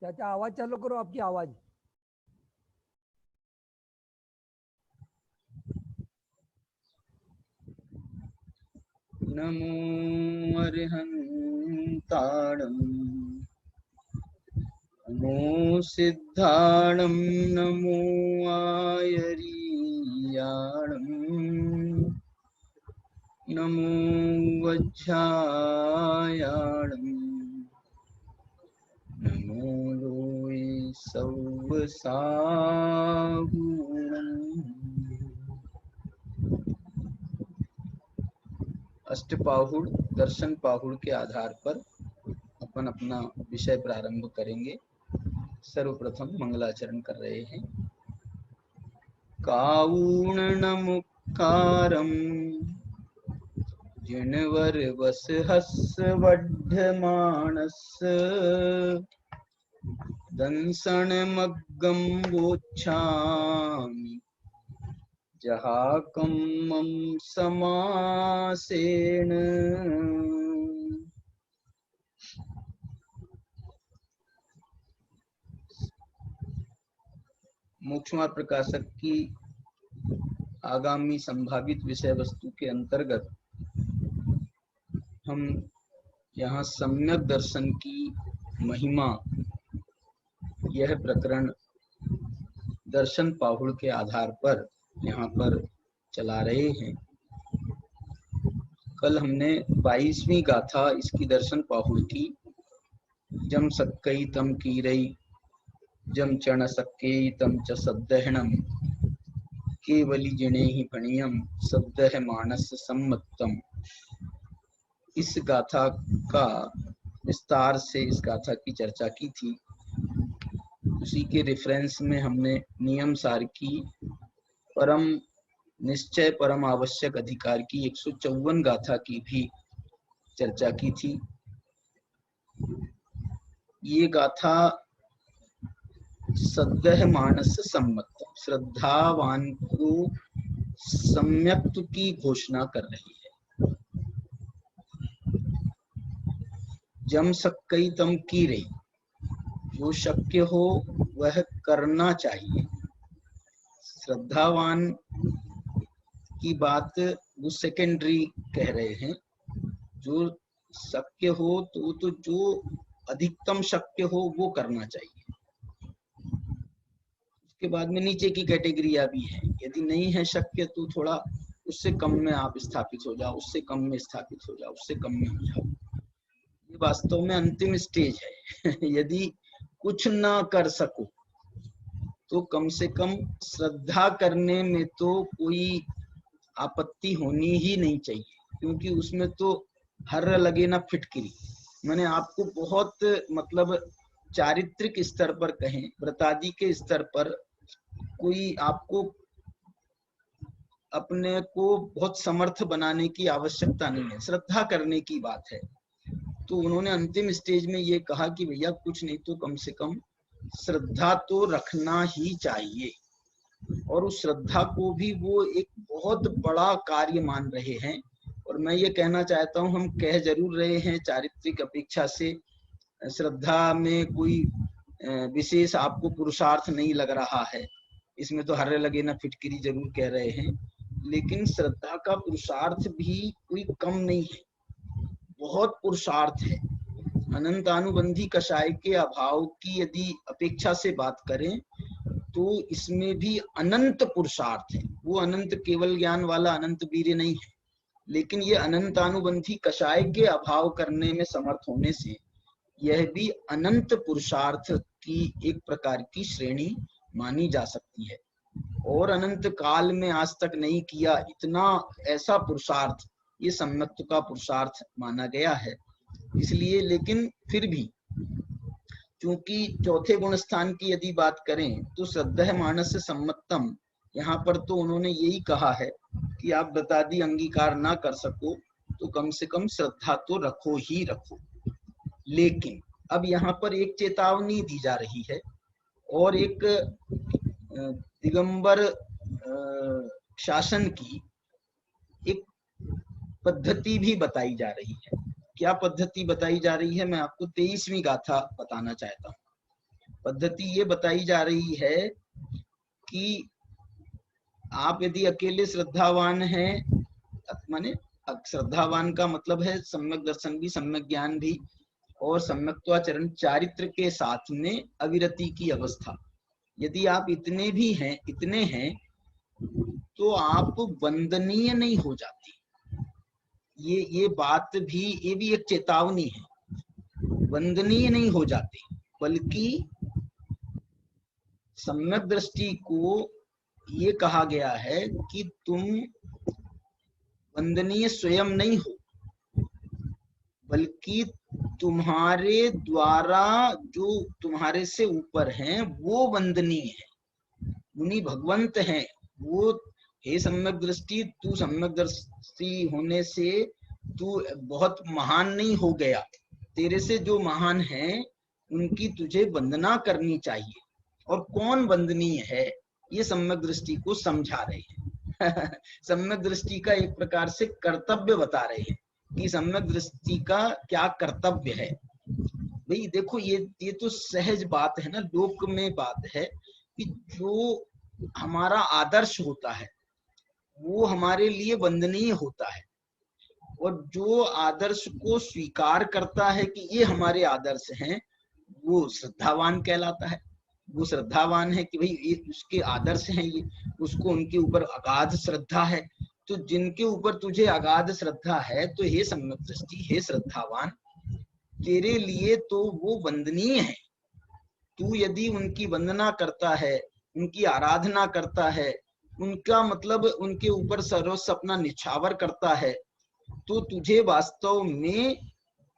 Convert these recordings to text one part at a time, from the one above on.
चाचा आवाज चालू करो, आपकी आवाज। नमो अर्हन्ताणं नमो सिद्धाणं नमो आयरीयाणं नमो वज्झायाणं नमो लोये सव्वसाहूणम्। अष्टपाहुड़ दर्शन पाहुड़ के आधार पर अपन अपना विषय प्रारंभ करेंगे। सर्वप्रथम मंगलाचरण कर रहे हैं। काऊणनमुक्कारं जिणवर वस हस वड्ढमाणस दंसन मग्गं वोच्छामि जहाकं मम समासेन। मोक्षमार्ग प्रकाशक की आगामी संभावित विषय वस्तु के अंतर्गत हम यहाँ सम्यक दर्शन की महिमा, यह प्रकरण दर्शन पाहुड़ के आधार पर यहाँ पर चला रहे हैं। कल हमने 22वीं गाथा इसकी दर्शन पाहुड़ की, जम सक्कई तम कीरई जम चण सक्केई तम च सद्दहणम केवली जिणे ही फणियम सद्दह मानस सम्मतम। इस गाथा का विस्तार से इस गाथा की चर्चा की थी। उसी के रेफरेंस में हमने नियम सार की परम निश्चय परम आवश्यक अधिकार की 154 गाथा की भी चर्चा की थी। ये गाथा सद्दह मानस सम्मत, श्रद्धावान को सम्यक्त्व की घोषणा कर रही है। जम सक्कई तम की रही, जो शक्य हो वह करना चाहिए। श्रद्धावान की बात वो सेकेंडरी कह रहे हैं। जो शक्य हो तो जो अधिकतम शक्य हो वो करना चाहिए। उसके बाद में नीचे की कैटेगरिया भी है। यदि नहीं है शक्य तो थोड़ा उससे कम में आप स्थापित हो जाओ, उससे कम में स्थापित हो जाओ, उससे कम में हो जाओ। ये वास्तव में अंतिम स्टेज है। यदि कुछ ना कर सको तो कम से कम श्रद्धा करने में तो कोई आपत्ति होनी ही नहीं चाहिए, क्योंकि उसमें तो हर लगे ना फिटकिरी। मैंने आपको बहुत मतलब चारित्रिक स्तर पर कहें, व्रतादि के स्तर पर कोई आपको अपने को बहुत समर्थ बनाने की आवश्यकता नहीं है, श्रद्धा करने की बात है। तो उन्होंने अंतिम स्टेज में ये कहा कि भैया कुछ नहीं तो कम से कम श्रद्धा तो रखना ही चाहिए। और उस श्रद्धा को भी वो एक बहुत बड़ा कार्य मान रहे हैं। और मैं ये कहना चाहता हूँ, हम कह जरूर रहे हैं चारित्रिक अपेक्षा से श्रद्धा में कोई विशेष आपको पुरुषार्थ नहीं लग रहा है, इसमें तो हर्रे लगे ना फिटकिरी जरूर कह रहे हैं, लेकिन श्रद्धा का पुरुषार्थ भी कोई कम नहीं है, बहुत पुरुषार्थ है। अनंतानुबंधी कषाय के अभाव की यदि अपेक्षा से बात करें तो इसमें भी अनंत पुरुषार्थ है। वो अनंत केवल ज्ञान वाला अनंत वीर्य नहीं है, लेकिन ये अनंतानुबंधी कषाय के अभाव करने में समर्थ होने से यह भी अनंत पुरुषार्थ की एक प्रकार की श्रेणी मानी जा सकती है। और अनंत काल में आज तक नहीं किया इतना ऐसा पुरुषार्थ ये सम्यक्त्व का पुरुषार्थ माना गया है। इसलिए लेकिन फिर भी चूंकि चौथे गुण स्थान की यदि बात करें तो श्रद्धः मानस सम्मतम, यहाँ पर तो उन्होंने यही कहा है कि आप व्रतादि अंगीकार ना कर सको तो कम से कम श्रद्धा तो रखो ही रखो। लेकिन अब यहाँ पर एक चेतावनी दी जा रही है और एक दिगंबर शासन की एक पद्धति भी बताई जा रही है। क्या पद्धति बताई जा रही है, मैं आपको 23वीं गाथा बताना चाहता हूँ। पद्धति ये बताई जा रही है कि आप यदि अकेले श्रद्धावान हैं, माने श्रद्धावान का मतलब है सम्यक दर्शन भी, सम्यक ज्ञान भी और सम्यक्त्वाचरण चारित्र के साथ में अविरति की अवस्था, यदि आप इतने हैं तो आप वंदनीय नहीं हो जाती। ये बात भी, ये भी एक चेतावनी है। वंदनीय नहीं हो जाती, बल्कि सम्यक दृष्टि को ये कहा गया है कि तुम वंदनीय स्वयं नहीं हो, बल्कि तुम्हारे द्वारा जो तुम्हारे से ऊपर हैं वो वंदनीय है, उन्हीं भगवंत हैं वो। हे सम्यक दृष्टि, तू सम्यक दृष्टि होने से तू बहुत महान नहीं हो गया, तेरे से जो महान हैं उनकी तुझे वंदना करनी चाहिए। और कौन वंदनीय है ये सम्यक दृष्टि को समझा रहे हैं। सम्यक दृष्टि का एक प्रकार से कर्तव्य बता रहे हैं कि सम्यक दृष्टि का क्या कर्तव्य है। भाई देखो, ये तो सहज बात है ना, लोक में बात है कि जो हमारा आदर्श होता है वो हमारे लिए वंदनीय होता है, और जो आदर्श को स्वीकार करता है कि ये हमारे आदर्श हैं वो श्रद्धावान कहलाता है। वो श्रद्धावान है कि भाई ये उसके आदर्श हैं, ये उसको उनके ऊपर अगाध श्रद्धा है। तो जिनके ऊपर तुझे अगाध श्रद्धा है, तो हे सम्यक दृष्टि, हे श्रद्धावान, तेरे लिए तो वो वंदनीय है। तू यदि उनकी वंदना करता है, उनकी आराधना करता है, उनका मतलब उनके ऊपर सर्वस्व अपना निछावर करता है, तो तुझे वास्तव में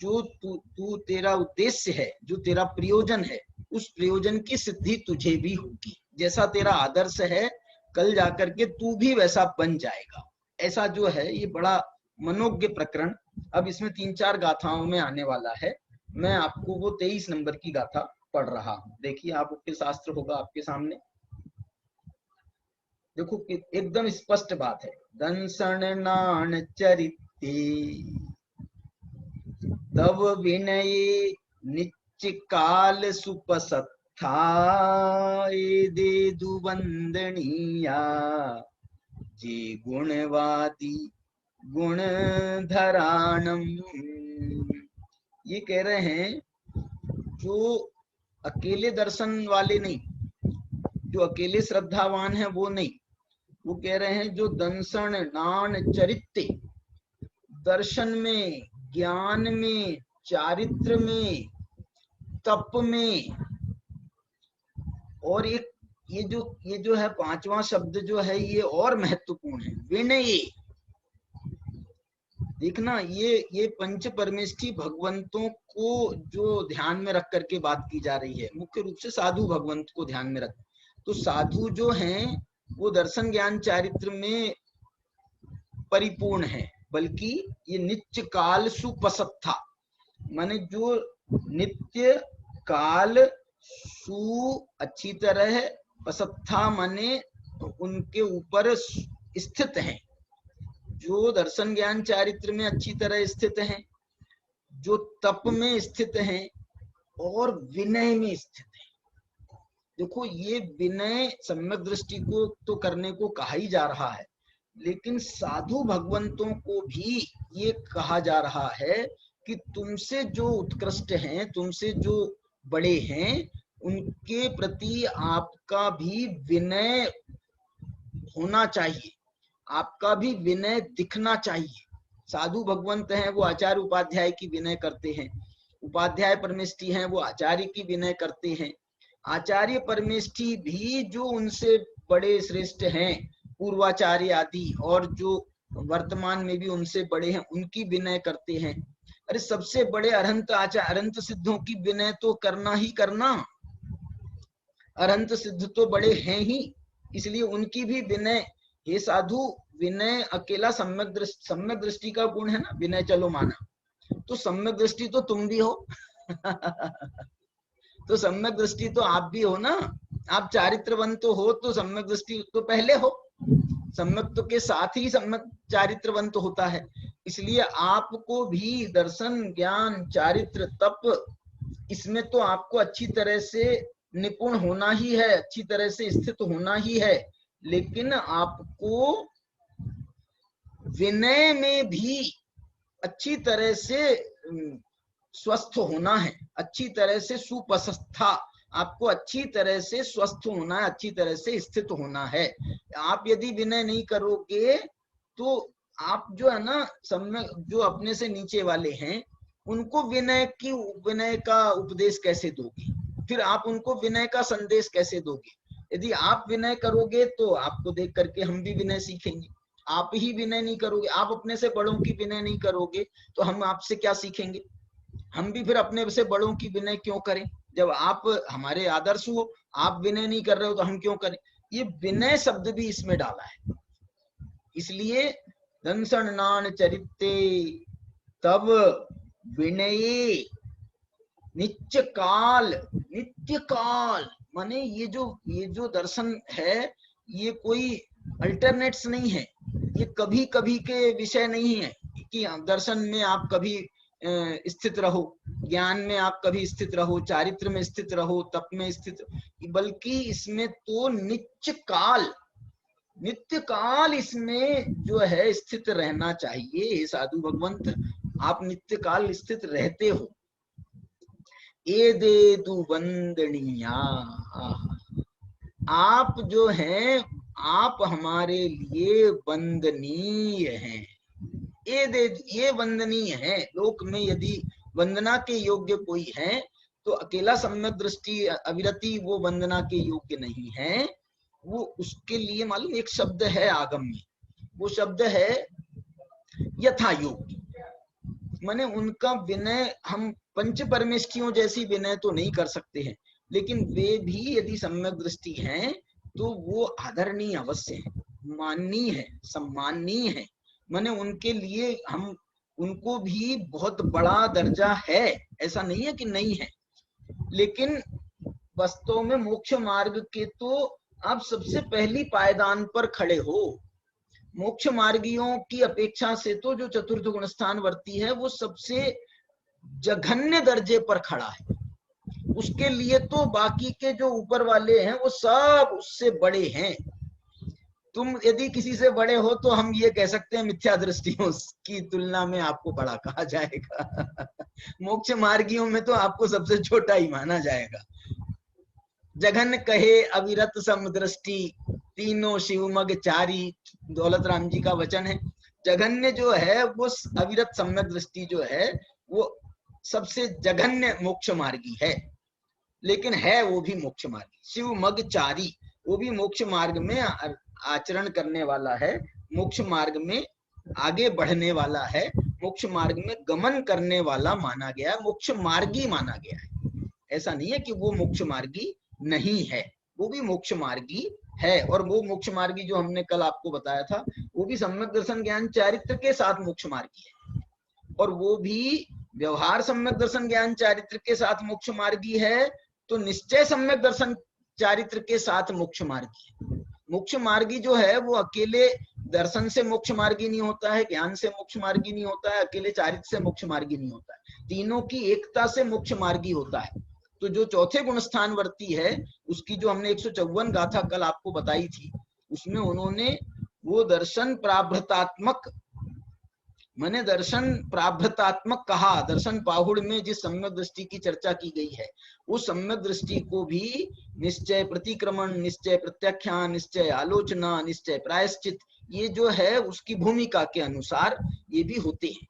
जो तू तेरा उद्देश्य है, जो तेरा प्रयोजन है, उस प्रयोजन की सिद्धि तुझे भी होगी। जैसा तेरा आदर्श है, कल जाकर के तू भी वैसा बन जाएगा। ऐसा जो है ये बड़ा मनोज्ञ प्रकरण अब इसमें 3-4 गाथाओं में आने वाला है। मैं आपको वो 23 नंबर की गाथा पढ़ रहा हूँ। देखिए, आपके शास्त्र होगा आपके सामने। देखो एकदम स्पष्ट बात है। दंसन नान चरिते तव विनय नित्य काल सुपसत्था दे दुवंदनीया जे गुणवादी गुण धराणम। ये कह रहे हैं जो अकेले दर्शन वाले नहीं, जो अकेले श्रद्धावान है वो नहीं, वो कह रहे हैं जो दंसन नान चरित्ते, दर्शन में, ज्ञान में, चारित्र में, तप में, और एक ये जो है 5वां शब्द जो है ये और महत्वपूर्ण है, विनय। देखना, ये पंच परमेष्ठी भगवंतों को जो ध्यान में रख करके बात की जा रही है, मुख्य रूप से साधु भगवंत को ध्यान में रख। तो साधु जो हैं वो दर्शन ज्ञान चारित्र में परिपूर्ण है, बल्कि ये नित्य काल सुपसत्था, माने जो नित्य काल सु अच्छी तरह, पसत्था माने उनके ऊपर स्थित हैं, जो दर्शन ज्ञान चारित्र में अच्छी तरह स्थित हैं, जो तप में स्थित हैं और विनय में स्थित हैं। देखो, ये विनय सम्यक दृष्टि को तो करने को कहा ही जा रहा है, लेकिन साधु भगवंतों को भी ये कहा जा रहा है कि तुमसे जो उत्कृष्ट हैं, तुमसे जो बड़े हैं, उनके प्रति आपका भी विनय होना चाहिए, आपका भी विनय दिखना चाहिए। साधु भगवंत हैं वो आचार्य उपाध्याय की विनय करते हैं, उपाध्याय परमेष्ठी हैं वो आचार्य की विनय करते हैं, आचार्य परमेष्ठी भी जो उनसे बड़े श्रेष्ठ हैं, पूर्वाचार्य आदि, और जो वर्तमान में भी उनसे बड़े हैं, उनकी विनय करते हैं। अरे सबसे बड़े अरहंत अरहंत सिद्धों की विनय तो करना ही करना, अरहंत सिद्ध तो बड़े हैं ही, इसलिए उनकी भी विनय। हे साधु, विनय अकेला सम्यक दृष्टि का गुण है ना, विनय चलो माना, तो सम्यक दृष्टि तो तुम भी हो। तो सम्यक दृष्टि तो आप भी हो ना, आप चारित्रवंत तो हो, तो सम्यक दृष्टि तो पहले हो, सम्यक के साथ ही सम्यक चारित्रवंत होता है। इसलिए आपको भी दर्शन ज्ञान चारित्र तप, इसमें तो आपको अच्छी तरह से निपुण होना ही है, अच्छी तरह से स्थित होना ही है, लेकिन आपको विनय में भी अच्छी तरह से स्वस्थ होना है, अच्छी तरह से सुपस्था, आपको अच्छी तरह से स्वस्थ होना है, अच्छी तरह से स्थित होना है। आप यदि विनय नहीं करोगे तो आप जो है ना, सम्यक जो अपने से नीचे वाले हैं उनको विनय का उपदेश कैसे दोगे, फिर आप उनको विनय का संदेश कैसे दोगे? यदि आप विनय करोगे तो आपको देख करके हम भी विनय सीखेंगे। आप ही विनय नहीं करोगे, आप अपने से बड़ों की विनय नहीं करोगे तो हम आपसे क्या सीखेंगे? हम भी फिर अपने से बड़ों की विनय क्यों करें? जब आप हमारे आदर्श हो, आप विनय नहीं कर रहे हो तो हम क्यों करें? ये विनय शब्द भी इसमें डाला है। इसलिए दंसन नान चरित्ते तब विनये नित्य काल, नित्य काल माने ये जो दर्शन है ये कोई अल्टरनेट्स नहीं है, ये कभी कभी के विषय नहीं है कि दर्शन में आप कभी स्थित रहो, ज्ञान में आप कभी स्थित रहो, चारित्र में स्थित रहो, तप में स्थित, बल्कि इसमें तो नित्य काल इसमें जो है स्थित रहना चाहिए। हे साधु भगवंत, आप नित्य काल स्थित रहते हो। ए दे दु वंदनीया, आप जो हैं आप हमारे लिए वंदनीय हैं। ये वंदनीय है। लोक में यदि वंदना के योग्य कोई है तो अकेला सम्यक दृष्टि अविरति वो वंदना के योग्य नहीं है। वो उसके लिए मालूम एक शब्द है आगम में, वो शब्द है यथा योग्य, माने उनका विनय हम पंच परमेष्ठियों जैसी विनय तो नहीं कर सकते हैं, लेकिन वे भी यदि सम्यक दृष्टि हैं तो वो आदरणीय अवश्य है, माननीय है, सम्माननीय है। माने उनके लिए हम उनको भी बहुत बड़ा दर्जा है, ऐसा नहीं है कि नहीं है। लेकिन वास्तव में मोक्ष मार्ग के तो आप सबसे पहली पायदान पर खड़े हो। मोक्ष मार्गियों की अपेक्षा से तो जो चतुर्थ गुणस्थान वर्ती है वो सबसे जघन्य दर्जे पर खड़ा है। उसके लिए तो बाकी के जो ऊपर वाले हैं वो सब उससे बड़े हैं। तुम यदि किसी से बड़े हो तो हम ये कह सकते हैं मिथ्या दृष्टियों की तुलना में आपको बड़ा कहा जाएगा। मोक्ष मार्गियों में तो आपको सबसे छोटा ही माना जाएगा। जघन कहे अविरत समदृष्टि तीनों शिवमग चारी, दौलत राम जी का वचन है। जघन्य जो है वो अविरत सम्यक दृष्टि जो है वो सबसे जघन्य मोक्ष मार्गी है, लेकिन है वो भी मोक्ष मार्गी। शिवमग चारी, वो भी मोक्ष मार्ग में आचरण करने वाला है, मोक्ष मार्ग में आगे बढ़ने वाला है, मोक्ष मार्ग में गमन करने वाला माना गया, मोक्ष मार्गी माना गया है। ऐसा नहीं है कि वो मोक्ष मार्गी नहीं है, वो भी मोक्ष मार्गी है। और वो मोक्ष मार्गी जो हमने कल आपको बताया था वो भी सम्यक दर्शन ज्ञान चारित्र के साथ मोक्ष मार्गी है, और वो भी व्यवहार सम्यक दर्शन ज्ञान चारित्र के साथ मोक्ष मार्गी है तो निश्चय सम्यक दर्शन चारित्र के साथ मोक्ष मार्गी है। मोक्ष मार्गी जो है वो अकेले दर्शन से मोक्ष मार्गी नहीं होता है, ज्ञान से मोक्ष मार्गी नहीं होता है, अकेले चारित्र से मोक्ष मार्गी नहीं होता है, तीनों की एकता से मोक्ष मार्गी होता है। तो जो चौथे गुण स्थान वर्ती है उसकी जो हमने 154 गाथा कल आपको बताई थी, उसमें उन्होंने वो दर्शन प्राभ्रतात्मक मैंने दर्शन प्राभ्रतात्मक कहा। दर्शन पाहुड़ में जिस सम्यक दृष्टि की चर्चा की गई है उस सम्यक दृष्टि को भी निश्चय प्रतिक्रमण, निश्चय प्रत्याख्यान, निश्चय आलोचना, निश्चय प्रायश्चित, ये जो है उसकी भूमिका के अनुसार ये भी होते हैं।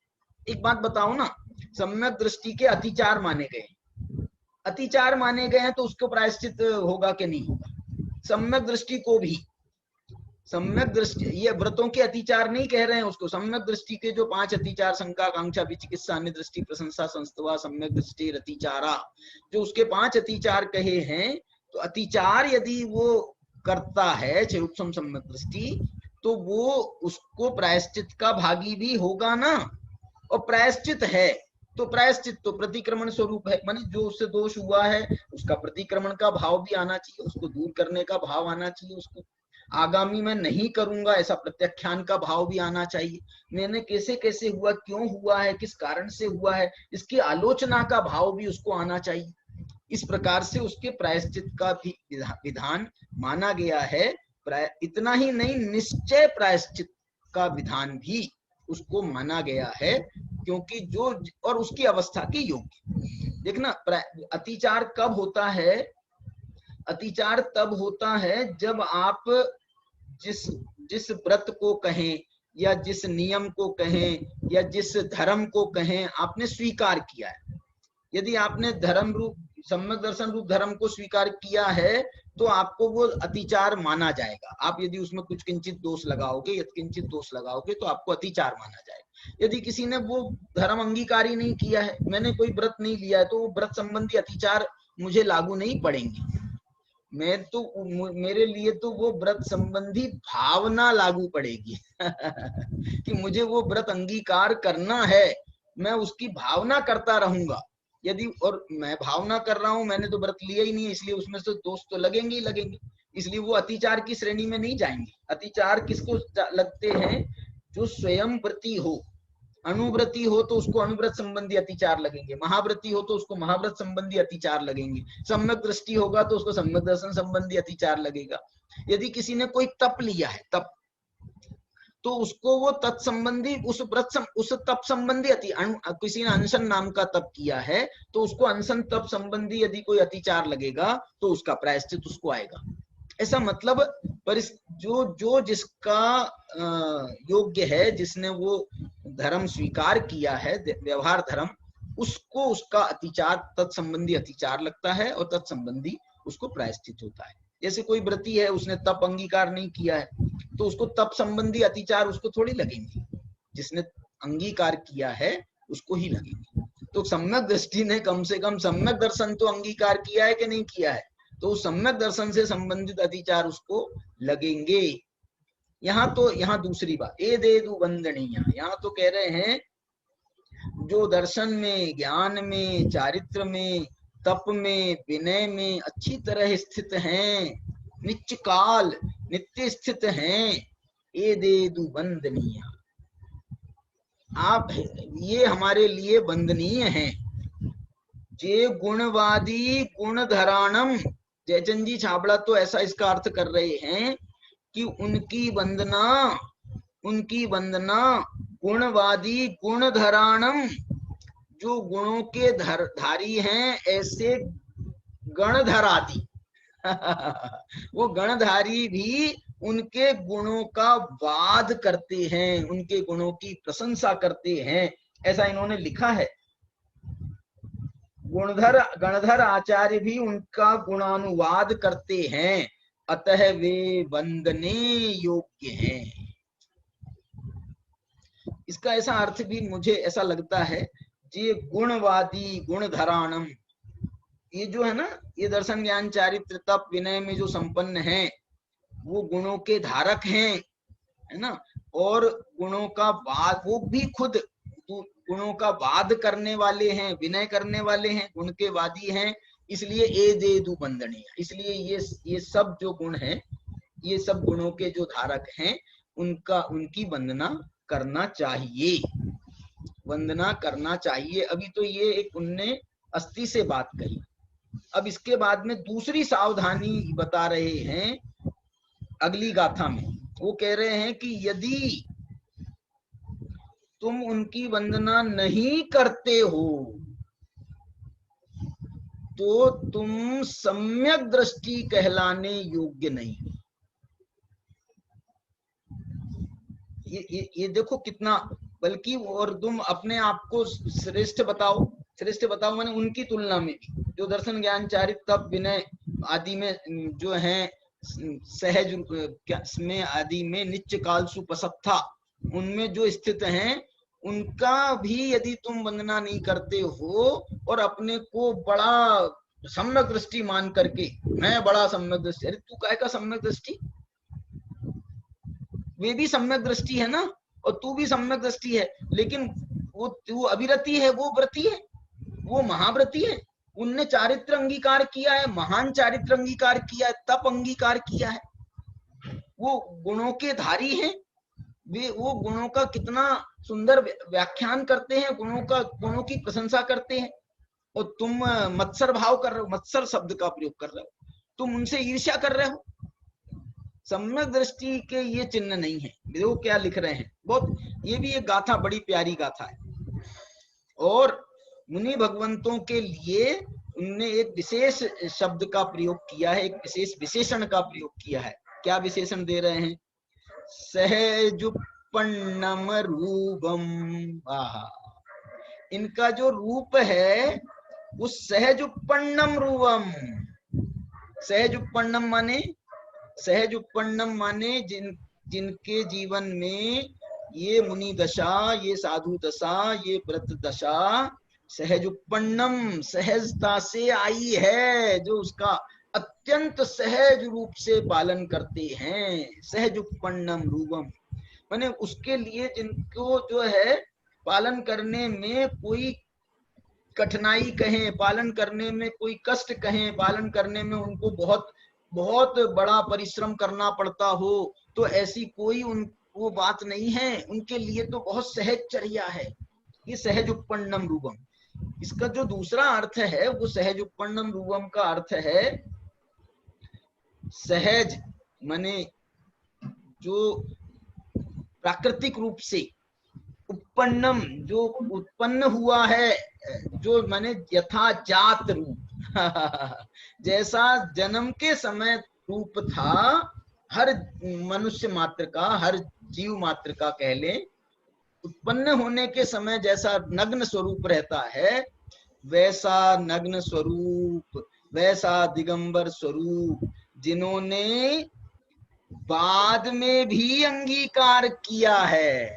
एक बात बताओ ना, सम्यक दृष्टि के अतिचार माने गए, अतिचार माने गए हैं तो उसको प्रायश्चित होगा कि नहीं होगा? सम्यक दृष्टि को भी, सम्यक दृष्टि, ये व्रतों के अतिचार नहीं कह रहे हैं उसको, सम्यक दृष्टि के जो 5 अतिचार, शंका, कांक्षा, विचिकित्सा, अन्य दृष्टि, प्रशंसा, संस्तवा, सम्यक दृष्टि, अतिचारा, जो उसके 5 अतिचार कहे हैं, तो अतिचार यदि वो करता है चेरुत्सम सम्यक दृष्टि तो वो उसको प्रायश्चित का भागी भी होगा ना। और प्रायश्चित है तो प्रायश्चित तो प्रतिक्रमण स्वरूप है, माने जो उससे दोष हुआ है उसका प्रतिक्रमण का भाव भी आना चाहिए, उसको दूर करने का भाव आना चाहिए, उसको आगामी मैं नहीं करूंगा ऐसा प्रत्याख्यान का भाव भी आना चाहिए, मैंने कैसे कैसे हुआ, क्यों हुआ है, किस कारण से हुआ है, इसकी आलोचना का भाव भी उसको आना चाहिए। इस प्रकार से उसके प्रायश्चित का भी विधान माना गया है। इतना ही नहीं, निश्चय प्रायश्चित का विधान भी उसको माना गया है, क्योंकि जो और उसकी अवस्था के योग्य। देखना, अतिचार कब होता है? अतिचार तब होता है जब आप जिस व्रत को कहें या जिस नियम को कहें या जिस धर्म को कहें आपने स्वीकार किया है। यदि आपने धर्म रूप सम्यक दर्शन रूप धर्म को स्वीकार किया है तो आपको वो अतिचार माना जाएगा। आप यदि उसमें कुछ किंचित दोष लगाओगे, यत्किंचित दोष लगाओगे तो आपको अतिचार माना जाएगा। यदि किसी ने वो धर्म अंगीकार ही नहीं किया है, मैंने कोई व्रत नहीं लिया है, तो वो व्रत संबंधी अतिचार मुझे लागू नहीं पड़ेंगे। मेरे लिए तो वो व्रत संबंधी भावना लागू पड़ेगी कि मुझे वो व्रत अंगीकार करना है, मैं उसकी भावना करता रहूंगा। यदि और मैं भावना कर रहा हूं, मैंने तो व्रत लिया ही नहीं है, इसलिए उसमें से दोष तो लगेंगे ही लगेंगे, इसलिए वो अतिचार की श्रेणी में नहीं जाएंगे। अतिचार किसको लगते हैं? जो स्वयं व्रती हो। अनुव्रती हो तो उसको अनुव्रत संबंधी अतिचार लगेंगे, महाव्रती हो तो उसको महाव्रत संबंधी अतिचार लगेंगे, सम्यक दृष्टि होगा तो उसको सम्यक दर्शन संबंधी अतिचार लगेगा। यदि किसी ने कोई तप लिया है, तप, तो उसको वो तत्संबंधी उस तप संबंधी किसी ने अनशन नाम का तप किया है तो उसको अनशन तप संबंधी यदि कोई अतिचार लगेगा तो उसका प्रायश्चित उसको आएगा। ऐसा मतलब जो जिसका योग्य है, जिसने वो धर्म स्वीकार किया है, व्यवहार धर्म, उसको उसका अतिचार तत्संबंधी अतिचार लगता है और तत्संबंधी उसको प्रायश्चित होता है। जैसे कोई व्रती है, उसने तप अंगीकार नहीं किया है तो उसको तप संबंधी अतिचार उसको थोड़ी लगेंगे, जिसने अंगीकार किया है उसको ही लगेंगे। तो सम्यक दृष्टि ने कम से कम सम्यक दर्शन तो अंगीकार किया है कि नहीं किया है, तो सम्यक दर्शन से संबंधित अतिचार उसको लगेंगे। यहाँ दूसरी बात, ए देदु वंदनीय, यहाँ तो कह रहे हैं जो दर्शन में, ज्ञान में, चारित्र में, तप में, विनय में अच्छी तरह स्थित हैं, नित्य काल नित्य स्थित हैं, ए देदु वंदनीय, आप ये हमारे लिए वंदनीय हैं। जे गुणवादी गुणधराणम, जयचंद जी छाबड़ा तो ऐसा इसका अर्थ कर रहे हैं कि उनकी वंदना गुणवादी गुणधराणम, जो गुणों के धारी हैं, ऐसे गणधरादि वो गणधारी भी उनके गुणों का वाद करते हैं, उनके गुणों की प्रशंसा करते हैं, ऐसा इन्होंने लिखा है। गणधर आचार्य भी उनका गुणानुवाद करते हैं, अतः वे वंदने योग्य हैं। इसका ऐसा अर्थ भी मुझे ऐसा लगता है, जे गुणवादी गुणधराणम, ये जो है ना, ये दर्शन ज्ञान चारित्र तप विनय में जो संपन्न है, वो गुणों के धारक हैं, है ना, और गुणों का वाद, वो भी खुद गुणों का वाद करने वाले हैं, विनय करने वाले हैं, गुण के वादी हैं, इसलिए ए देदु वंदनीय, इसलिए ये सब जो गुण हैं, ये सब गुणों के जो धारक हैं, उनकी वंदना करना चाहिए, वंदना करना चाहिए। अभी तो ये एक उनने अस्थि से बात कही। अब इसके बाद में दूसरी सावधानी बता रहे हैं अगली गाथा में। वो कह रहे हैं कि यदि तुम उनकी वंदना नहीं करते हो तो तुम सम्यक दृष्टि कहलाने योग्य नहीं। ये देखो कितना, बल्कि और तुम अपने आप को श्रेष्ठ बताओ, श्रेष्ठ बताओ मैंने उनकी तुलना में भी, जो दर्शन ज्ञान चारित्र तप विनय आदि में जो है, सहज में आदि में नित्य काल सुपसत्था, उनमें जो स्थित हैं, उनका भी यदि तुम वंदना नहीं करते हो और अपने को बड़ा सम्यक दृष्टि मान करके, मैं बड़ा सम्यक दृष्टि, अरे तू काय का सम्यक दृष्टि, वे भी सम्यक दृष्टि है ना, और तू भी सम्यक दृष्टि है, लेकिन वो तू अभिरति है, वो व्रती है, वो महाव्रती है, उनने चारित्र अंगीकार किया है, महान चारित्र अंगीकार किया है, तप अंगीकार किया है, वो गुणों के धारी हैं, वो गुणों का कितना सुंदर व्याख्यान करते हैं, गुणों की प्रशंसा करते हैं, और तुम मत्सर भाव कर रहे हो, मत्सर शब्द का प्रयोग कर रहे हो, तुम उनसे ईर्ष्या कर रहे हो। सम्यक दृष्टि के ये चिन्ह नहीं है। देखो क्या लिख रहे हैं, बहुत, ये भी एक गाथा, बड़ी प्यारी गाथा है। और मुनि भगवंतों के लिए उनने एक विशेष शब्द का प्रयोग किया है, एक विशेष विशेषण का प्रयोग किया है। क्या विशेषण दे रहे हैं? सहजुपन्नम रूपम। आहा, इनका जो रूप है उस सहजुपन्नम रूपम, सहजुपन्नम माने, सहजुपन्नम माने जिनके जीवन में ये मुनि दशा, ये साधु दशा, ये व्रत दशा सहजुपन्नम, सहजता से आई है, जो उसका अत्यंत सहज रूप से पालन करते हैं। सहजुपन्नम रूपम माने उसके लिए जिनको जो है पालन करने में कोई कठिनाई कहें, पालन करने में कोई कष्ट कहें, पालन करने में उनको बहुत बहुत बड़ा परिश्रम करना पड़ता हो, तो ऐसी कोई वो बात नहीं है। उनके लिए तो बहुत सहजचर्या है। ये सहजुपन्नम रूपम, इसका जो दूसरा अर्थ है वो सहजुपन्नम रूपम का अर्थ है सहज माने जो प्राकृतिक रूप से, उत्पन्नम जो उत्पन्न हुआ है, जो माने यथा जात रूप जैसा जन्म के समय रूप था हर मनुष्य मात्र का, हर जीव मात्र का कह ले, उत्पन्न होने के समय जैसा नग्न स्वरूप रहता है, वैसा नग्न स्वरूप, वैसा दिगंबर स्वरूप जिन्होंने बाद में भी अंगीकार किया है।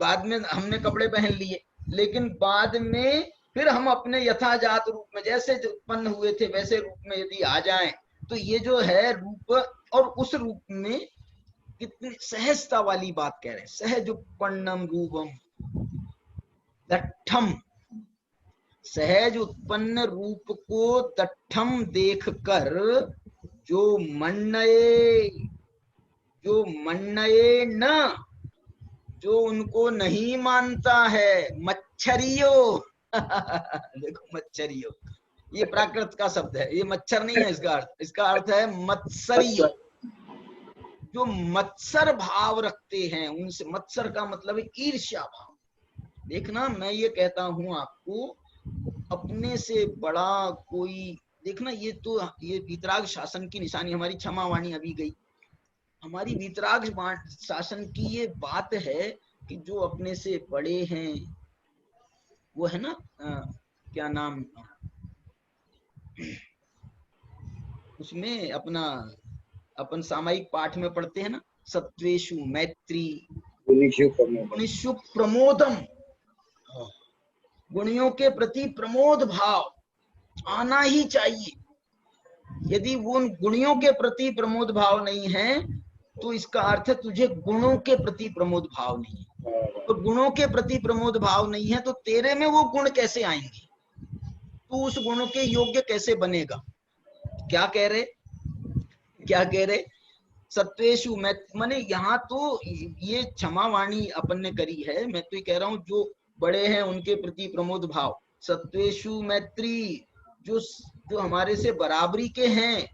बाद में हमने कपड़े पहन लिए, लेकिन बाद में फिर हम अपने यथाजात रूप में जैसे उत्पन्न हुए थे वैसे रूप में यदि आ जाएं, तो ये जो है रूप, और उस रूप में कितनी सहजता वाली बात कह रहे हैं। सहजुपन्नम रूपम दट्ठम, सहज उत्पन्न रूप को दट्ठम देखकर जो मन्नये न, जो उनको नहीं मानता है, मच्छरियों देखो मच्छरियों, ये प्राकृत का शब्द है, ये मच्छर नहीं है इसका अर्थ, इसका अर्थ है मत्सरियों, जो मत्सर भाव रखते हैं उनसे। मत्सर का मतलब है ईर्ष्या भाव। देखना, मैं ये कहता हूं आपको, अपने से बड़ा कोई, देखना ये तो ये वीतराग शासन की निशानी, हमारी क्षमा वाणी अभी गई, हमारी वीतराग शासन की ये बात है कि जो अपने से बड़े हैं, वो है ना क्या नाम, उसमें अपना अपन सामायिक पाठ में पढ़ते हैं ना, सत्वेषु मैत्री गुणेषु प्रमोदम, गुणियों के प्रति प्रमोद भाव आना ही चाहिए। यदि वो उन गुणियों के प्रति प्रमोद भाव नहीं है तो इसका अर्थ है तुझे गुणों के प्रति प्रमोद भाव नहीं है। तो गुणों के प्रति प्रमोद भाव नहीं है तो तेरे में वो गुण कैसे आएंगे, तू उस गुणों के योग्य कैसे बनेगा। क्या कह रहे सत्वेषु, मैं माने यहाँ तो ये क्षमा वाणी अपन ने करी है, मैं तो ये कह रहा हूँ जो बड़े हैं उनके प्रति प्रमोद भाव। सत्वेषु मैत्री, जो हमारे से बराबरी के हैं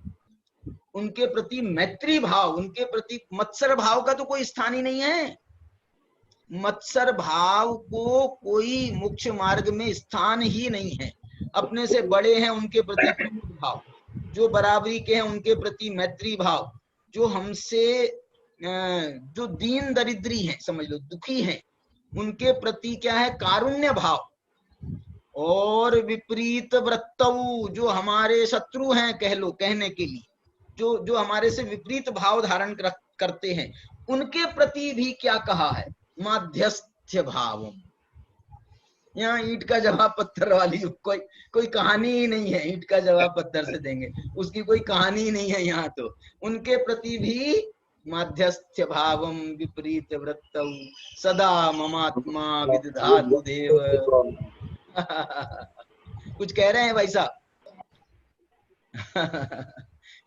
उनके प्रति मैत्री भाव, उनके प्रति मत्सर भाव का तो कोई स्थान ही नहीं है। मत्सर भाव को कोई मोक्ष मार्ग में स्थान ही नहीं है। अपने से बड़े हैं उनके प्रति प्रमोद भाव, जो बराबरी के हैं उनके प्रति मैत्री भाव, जो हमसे जो दीन दरिद्री हैं, समझ लो दुखी हैं, उनके प्रति क्या है, कारुण्य भाव। और विपरीत वृत्तौ, जो हमारे शत्रु हैं कह लो, कहने के लिए जो हमारे से विपरीत भाव धारण करते हैं, उनके प्रति भी क्या कहा है, माध्यस्थ्य भाव। यहाँ ईंट का जवाब पत्थर वाली कोई कहानी ही नहीं है, ईंट का जवाब पत्थर से देंगे उसकी कोई कहानी ही नहीं है। यहाँ तो उनके प्रति भी माध्यस्थ्य भावम विपरीत वृत्तौ सदा ममात्मा विदधातु देव कुछ कह रहे हैं भाई साहब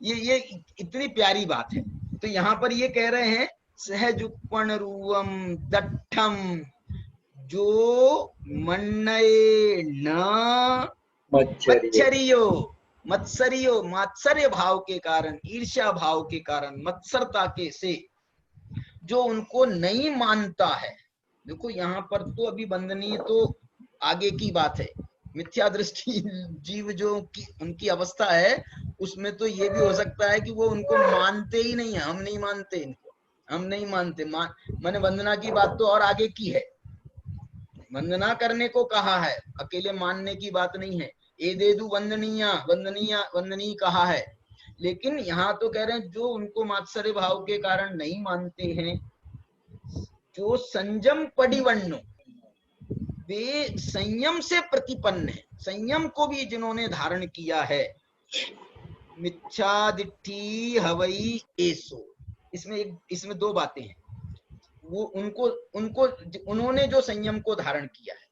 ये इतनी प्यारी बात है। तो यहाँ पर ये कह रहे हैं सहजुपण रूवम दट्ठम जो मन्नये न मच्छरियो, मत्सरियो, मात्सर्य भाव के कारण, ईर्ष्या भाव के कारण, मत्सरता के से जो उनको नहीं मानता है। देखो यहाँ पर तो अभी वंदनीय तो आगे की बात है, मिथ्या दृष्टि जीव जो की उनकी अवस्था है, उसमें तो ये भी हो सकता है कि वो उनको मानते ही नहीं है। हम नहीं मानते इनको, हम नहीं मानते। मैंने वंदना की बात तो और आगे की है, वंदना करने को कहा है, अकेले मानने की बात नहीं है। ए देदु वंदनीया, वंदनीया वंदनीय कहा है, लेकिन यहाँ तो कह रहे हैं जो उनको मात्सर्य भाव के कारण नहीं मानते हैं, जो संयम पडिवन्नो, वे संयम से प्रतिपन्न है, संयम को भी जिन्होंने धारण किया है। मिच्छादिट्ठी हवई एसो, इसमें दो बातें हैं। वो उन्होंने जो संयम को धारण किया है,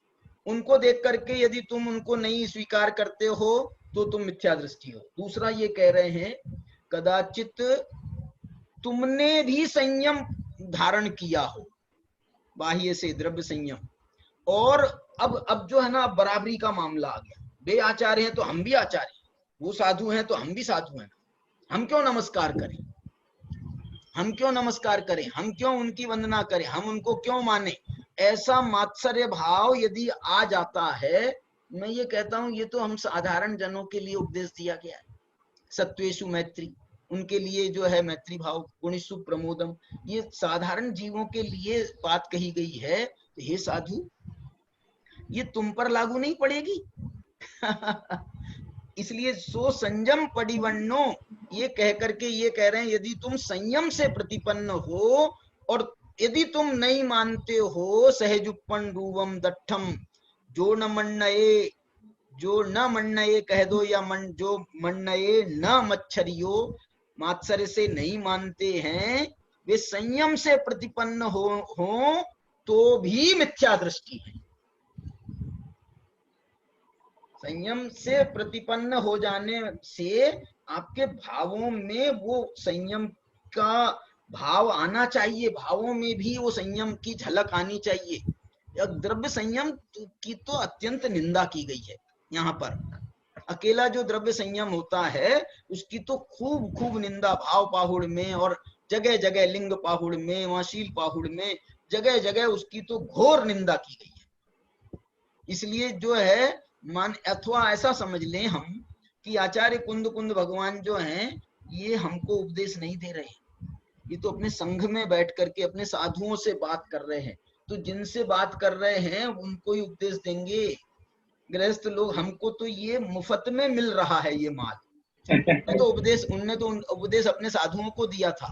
उनको देख करके यदि तुम उनको नहीं स्वीकार करते हो तो तुम मिथ्या दृष्टि हो। दूसरा ये कह रहे हैं कदाचित तुमने भी संयम धारण किया हो, बाह्य से द्रव्य संयम, और अब जो है ना बराबरी का मामला आ गया। वे आचार्य हैं तो हम भी आचार्य, वो साधु हैं तो हम भी साधु हैं, हम क्यों नमस्कार करें, हम क्यों नमस्कार करें, हम क्यों उनकी वंदना करें, हम उनको क्यों माने। ऐसा मात्सर्य भाव यदि आ जाता है, मैं ये कहता हूं ये तो हम साधारण जनों के लिए उपदेश दिया गया है। सत्वेषु मैत्री, उनके लिए जो है मैत्री भाव, गुणेषु प्रमोदम, ये साधारण जीवों के लिए बात कही गई है। हे साधु, ये तुम पर लागू नहीं पड़ेगी। इसलिए सो संयम पडिवन्नो, ये कह करके ये कह रहे हैं यदि तुम संयम से प्रतिपन्न हो और यदि तुम नहीं मानते हो सहजुपन रूवम दट्ठम, जो न मन्नये, जो न मन्नये कह दो, या जो मन्नये न मच्छरियो, मात्सर्य से नहीं मानते हैं, वे संयम से प्रतिपन्न हो तो भी मिथ्या दृष्टि है। संयम से प्रतिपन्न हो जाने से आपके भावों में वो संयम का भाव आना चाहिए, भावों में भी वो संयम की झलक आनी चाहिए। द्रव्य संयम की तो अत्यंत निंदा की गई है यहाँ पर। अकेला जो द्रव्य संयम होता है उसकी तो खूब खूब निंदा, भाव पाहुड़ में और जगह जगह, लिंग पाहुड़ में, वाशील पाहुड़ में, जगह जगह उसकी तो घोर निंदा की गई है। इसलिए जो है मान, अथवा ऐसा समझ लें हम कि आचार्य कुंद कुंद भगवान जो हैं ये हमको उपदेश नहीं दे रहे, ये तो अपने संघ में बैठ करके अपने साधुओं से बात कर रहे हैं। तो जिनसे बात कर रहे हैं उनको ही उपदेश देंगे। गृहस्थ लोग, हमको तो ये मुफ्त में मिल रहा है ये माल। तो उपदेश उनने तो उपदेश अपने साधुओं को दिया था,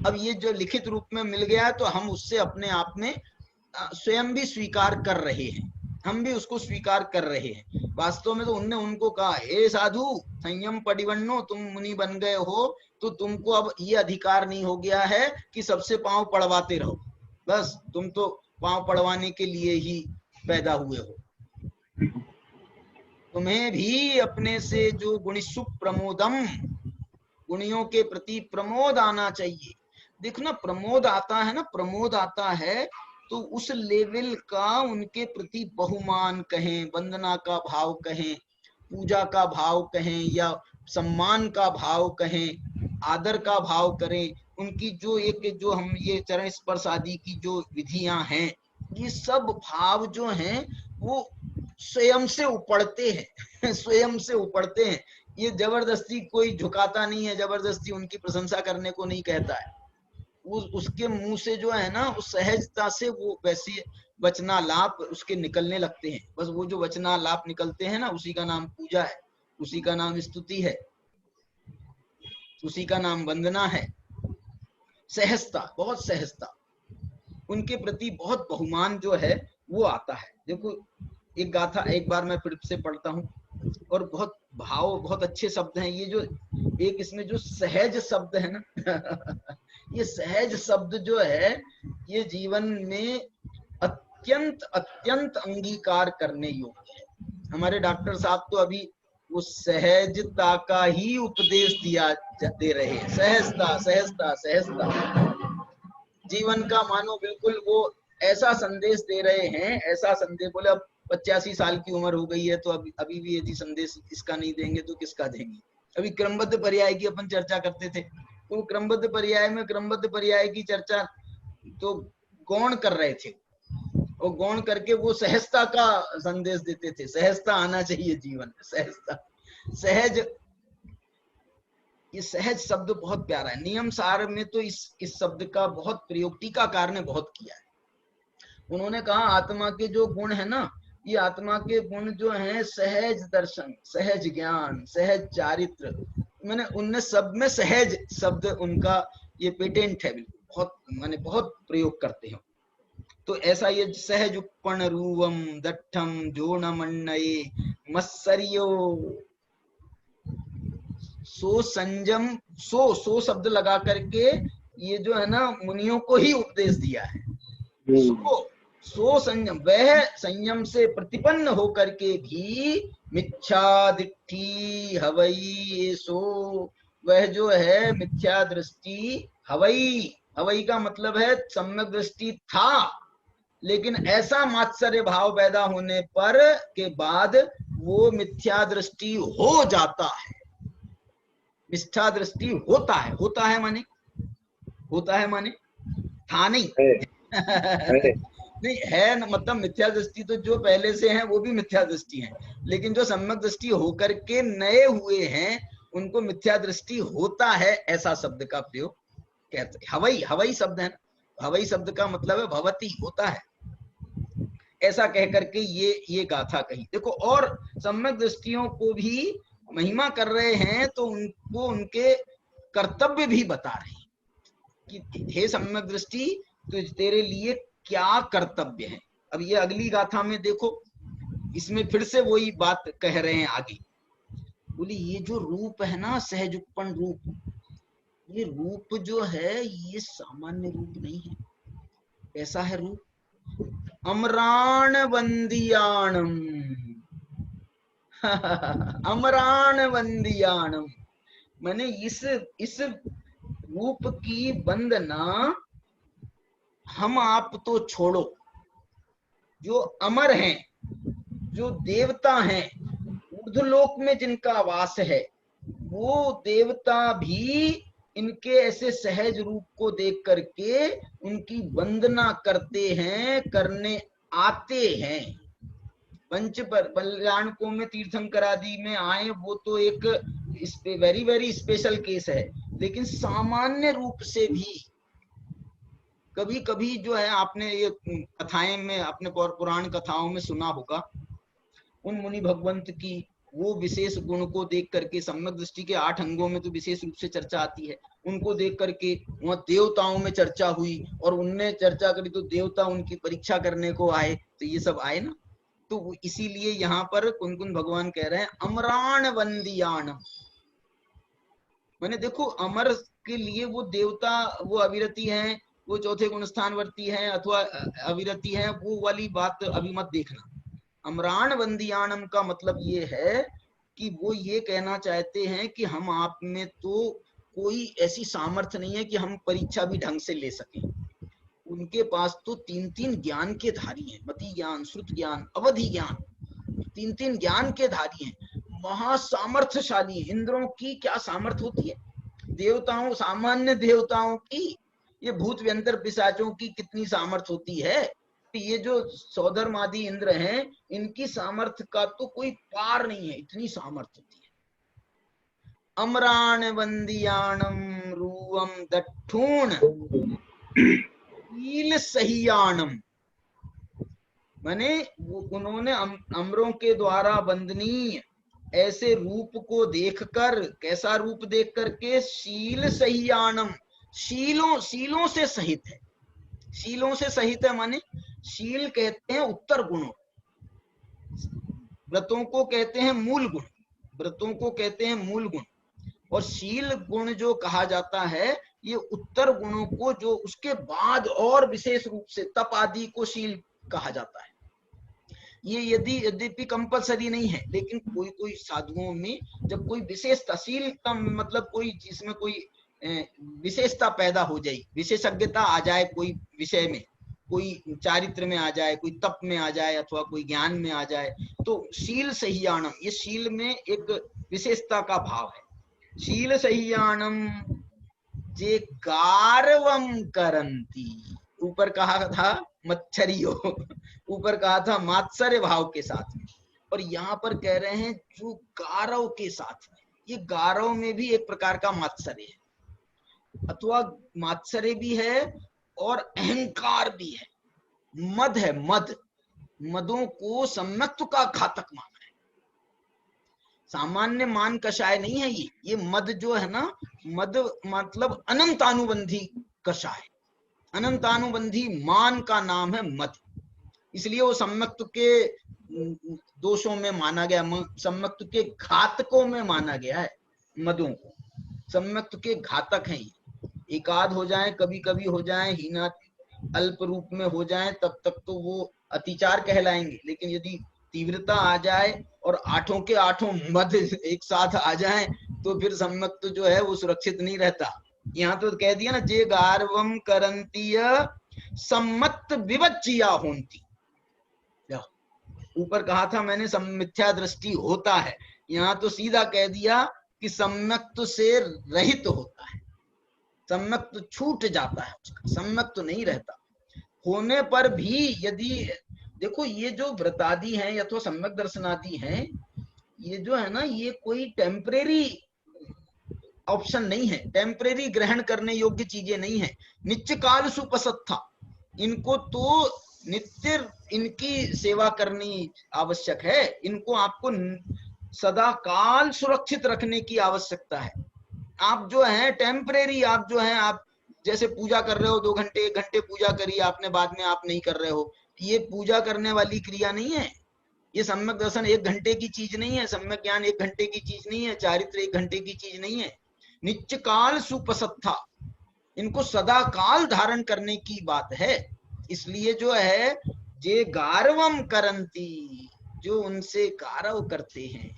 अब ये जो लिखित रूप में मिल गया तो हम उससे अपने आप में स्वयं भी स्वीकार कर रहे हैं, हम भी उसको स्वीकार कर रहे हैं। वास्तव में तो उनने उनको कहा, हे साधु संयम पडिवन्नो, तुम मुनि बन गए हो तो तुमको अब ये अधिकार नहीं हो गया है कि सबसे पांव पड़वाते रहो, बस तुम तो पांव पड़वाने के लिए ही पैदा हुए हो। तुम्हें भी अपने से जो गुणिषु प्रमोदम, गुणियों के प्रति प्रमोद आना चाहिए। देखो ना, प्रमोद आता है ना, प्रमोद आता है तो उस लेवल का उनके प्रति बहुमान कहें, वंदना का भाव कहें, पूजा का भाव कहें, या सम्मान का भाव कहें, आदर का भाव करें, उनकी जो एक जो हम ये चरण स्पर्श आदि की जो विधियां हैं, ये सब भाव जो हैं वो स्वयं से उपड़ते हैं, स्वयं से उपड़ते हैं। ये जबरदस्ती कोई झुकाता नहीं है, जबरदस्ती उनकी प्रशंसा करने को नहीं कहता है। उसके मुंह से जो है ना, उस सहजता से वो वैसे वचनालाप उसके निकलने लगते हैं। बस वो जो वचनालाप निकलते हैं ना, उसी का नाम पूजा है, उसी का नाम स्तुति है, उसी का नाम वंदना है। सहजता, बहुत सहजता, उनके प्रति बहुत बहुमान जो है वो आता है। देखो एक गाथा एक बार मैं फिर से पढ़ता हूँ, और बहुत भाव, बहुत अच्छे शब्द हैं। ये जो एक इसमें जो सहज शब्द है ना ये सहज शब्द जो है ये जीवन में अत्यंत अत्यंत अंगीकार करने योग्य है। हमारे डॉक्टर साहब तो अभी वो सहजता का ही उपदेश दे रहे हैं। सहजता सहजता सहजता, जीवन का मानो बिल्कुल वो ऐसा संदेश दे रहे हैं, ऐसा संदेश, बोले अब 85 साल की उम्र हो गई है तो अभी भी यदि संदेश इसका नहीं देंगे तो किसका देंगे। अभी क्रमबद्ध पर्याय की अपन चर्चा करते थे, तो क्रमबद्ध पर्याय में क्रमबद्ध पर्याय की चर्चा तो गौण कर रहे थे, और गौण करके वो सहजता का संदेश देते थे। सहजता आना चाहिए जीवन में, सहजता, सहज, ये सहज शब्द बहुत प्यारा है। नियम सार में तो इस शब्द का बहुत प्रयोग टीकाकार ने बहुत किया है। उन्होंने कहा आत्मा के जो गुण है ना, ये आत्मा के गुण जो हैं, सहज दर्शन, सहज ज्ञान, सहज चारित्र, मैंने उनने सब में सहज शब्द उनका ये पेटेंट है, बिल्कुल बहुत माने बहुत प्रयोग करते हैं। तो ऐसा ये सहज उपण रूवम दट्ठम जोणमन्नये मत्सर्यो, सो संयम, सो शब्द लगा करके ये जो है ना मुनियों को ही उपदेश दिया है। सो संयम, वह संयम से प्रतिपन्न होकर के भी मिथ्या दिट्ठी हवई, सो वह जो है मिथ्या दृष्टि, हवई, हवई का मतलब है सम्यक दृष्टि था, लेकिन ऐसा मात्सर्य भाव पैदा होने पर के बाद वो मिथ्या दृष्टि हो जाता है। मिथ्या दृष्टि होता है माने, होता है माने था नहीं नहीं है, मतलब मिथ्या दृष्टि तो जो पहले से हैं वो भी मिथ्या दृष्टि है, लेकिन जो सम्यक दृष्टि होकर के नए हुए हैं उनको मिथ्या दृष्टि होता है, ऐसा शब्द का प्रयोग कहते हैं। हवई, हवई शब्द है ना, हवई शब्द का मतलब है भवती, होता है, ऐसा कह करके ये गाथा कही। देखो, और सम्यक दृष्टियों को भी महिमा कर रहे हैं तो उनको उनके कर्तव्य भी बता रहे हैं कि हे सम्यक दृष्टि, तो तेरे लिए क्या कर्तव्य है। अब ये अगली गाथा में देखो, इसमें फिर से वही बात कह रहे हैं आगे। बोली ये जो रूप है ना, सहज उत्पन्न रूप, ये रूप जो है ये सामान्य रूप नहीं है। कैसा है रूप? अमरान वंदियाणम अमरान वंदियाणम, माने इस रूप की वंदना हम आप तो छोड़ो, जो अमर हैं, जो देवता हैं, ऊर्ध्वलोक में जिनका वास है, वो देवता भी इनके ऐसे सहज रूप को देख करके उनकी वंदना करते हैं, करने आते हैं। पंच कल्याणकों में तीर्थंकर आदि में आए वो तो एक वेरी वेरी स्पेशल केस है, लेकिन सामान्य रूप से भी कभी कभी जो है, आपने ये कथाएं में, अपने पुराण कथाओं में सुना होगा, उन मुनि भगवंत की वो विशेष गुण को देख करके, सम्यक दृष्टि के 8 अंगों में तो विशेष रूप से चर्चा आती है, उनको देख करके वहां देवताओं में चर्चा हुई और उनने चर्चा करी तो देवता उनकी परीक्षा करने को आए, तो ये सब आए ना। तो इसीलिए यहाँ पर कुंकुन भगवान कह रहे हैं अमरान वंदियाणम, मैंने देखो अमर के लिए वो देवता, वो अविरति हैं, वो चौथे गुण स्थानवर्ती हैं अथवा अविरति हैं, वो वाली बात अभी मत देखना। अमरान वंदियाणम का मतलब ये है कि वो ये कहना चाहते हैं कि हम आप में तो कोई ऐसी सामर्थ्य नहीं है कि हम परीक्षा भी ढंग से ले सकें। उनके पास तो 3 ज्ञान के धारी हैं, मति ज्ञान, श्रुत ज्ञान, अवधि ज्ञान, 3 ज्ञान के धारी हैं, महासामर्थ्यशाली। इंद्रों की क्या सामर्थ्य होती है, देवताओं, सामान्य देवताओं की, ये भूत व्यंतर पिशाचों की कितनी सामर्थ्य होती है। ये जो सौधर्मादि इंद्र हैं, इनकी सामर्थ्य का तो कोई पार नहीं है, इतनी सामर्थ्य होती है। अमरान वंदियाणम रूवम दट्ठूण शील सहियाणम, माने उन्होंने अमरों के द्वारा वंदनीय ऐसे रूप को देखकर, कैसा रूप देख करके, शील सहियाणम, शीलों से सहित है। शीलों से सहित है माने, शील कहते हैं उत्तर गुणों, व्रतों को कहते हैं मूल गुण, व्रतों को कहते हैं मूल गुण, और शील गुण जो कहा जाता है ये उत्तर गुणों को, जो उसके बाद और विशेष रूप से तप आदि को शील कहा जाता है। ये यद्यपि कंपलसरी नहीं है, लेकिन कोई कोई साधुओं में जब कोई विशेषता, शील का मतलब कोई जिसमें कोई विशेषता पैदा हो जाए, विशेषज्ञता आ जाए कोई विषय में, कोई चारित्र में आ जाए, कोई तप में आ जाए, अथवा कोई ज्ञान में आ जाए, तो शील सह्यानम, ये शील में एक विशेषता का भाव है। शील सह्यानम जे गारवम करंती, ऊपर कहा था मच्छरियो, ऊपर कहा था मात्सर्य भाव के साथ में, और यहाँ पर कह रहे हैं जो गारव के साथ में। ये गारव में भी एक प्रकार का मात्सर्य है, अथवा मात्सर्य भी है और अहंकार भी है, मद है, मद, मदों को सम्यक्त्व का घातक माना है। सामान्य मान कषाय नहीं है ये मद जो है ना, मद मतलब अनंतानुबंधी कषाय, अनंतानुबंधी मान का नाम है मद, इसलिए वो सम्यक्त्व के दोषों में माना गया, सम्यक्त्व के घातकों में माना गया है मदों को, सम्यक्त्व के घातक हैं ये। एकाध हो जाए, कभी कभी हो जाए, हीना अल्प रूप में हो जाए, तब तक तो वो अतिचार कहलाएंगे, लेकिन यदि तीव्रता आ जाए और आठों के आठों मद एक साथ आ जाए तो फिर सम्यक्त्व जो है वो सुरक्षित नहीं रहता। यहाँ तो कह दिया ना, जे गार्वम करंतीय सम्मत विवच्चिया होंती, ऊपर कहा था मैंने मिथ्या दृष्टि होता है, यहाँ तो सीधा कह दिया कि सम्यक्त्व से रहित होता है, सम्यक्त्व छूट जाता है उसका, सम्यक्त्व नहीं रहता। होने पर भी यदि देखो ये जो व्रतादि हैं या तो सम्यक दर्शनादि हैं, ये जो है ना, ये कोई टेम्परेरी ऑप्शन नहीं है, टेम्परेरी ग्रहण करने योग्य चीजें नहीं है। नित्य काल सुपसत्था, इनको तो नित्य इनकी सेवा करनी आवश्यक है, इनको आपको सदा काल सुरक्षित रखने की आवश्यकता है। आप जो है टेम्परेरी, आप जो है, आप जैसे पूजा कर रहे हो, 2 घंटे 1 घंटे पूजा करी आपने, बाद में आप नहीं कर रहे हो, ये पूजा करने वाली क्रिया नहीं है। ये सम्यक दर्शन 1 घंटे की चीज नहीं है, सम्यक ज्ञान 1 घंटे की चीज नहीं है, चारित्र 1 घंटे की चीज नहीं है। नित्य काल सुपसत्था, इनको सदा काल धारण करने की बात है। इसलिए जो है जे गारवम करंती, जो उनसे गारव करते हैं,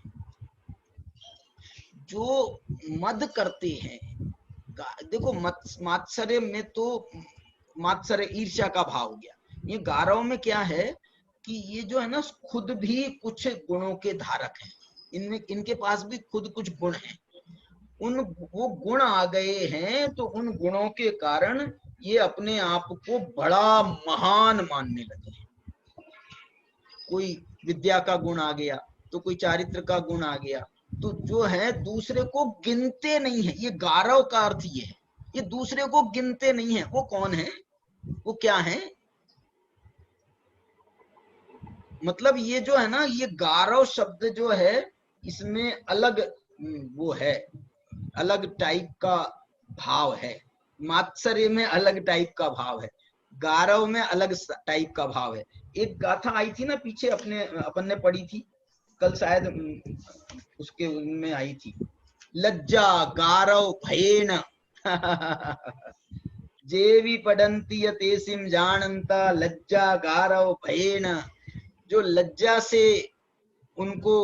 जो मद करते हैं। देखो मात्सर्य में तो मात्सर्य ईर्ष्या का भाव हो गया, ये गारव में क्या है कि ये जो है ना खुद भी कुछ गुणों के धारक हैं, इनमें इनके पास भी खुद कुछ गुण हैं, उन वो गुण आ गए हैं, तो उन गुणों के कारण ये अपने आप को बड़ा महान मानने लगे हैं। कोई विद्या का गुण आ गया, तो कोई चारित्र का गुण आ गया, तो जो है दूसरे को गिनते नहीं है। ये गारव का अर्थ ये है, ये दूसरे को गिनते नहीं है। वो कौन है, वो क्या है, मतलब ये जो है ना, ये गारव शब्द जो है इसमें अलग वो है, अलग टाइप का भाव है। मात्सर्य में अलग टाइप का भाव है, गारव में अलग टाइप का भाव है। एक गाथा आई थी ना पीछे, अपन ने पढ़ी थी कल, शायद उसके उनमें आई थी, लज्जा गारव भयेन जेवी पडंती यतेसिम जानंता लज्जा गारव भयेन। जो लज्जा से उनको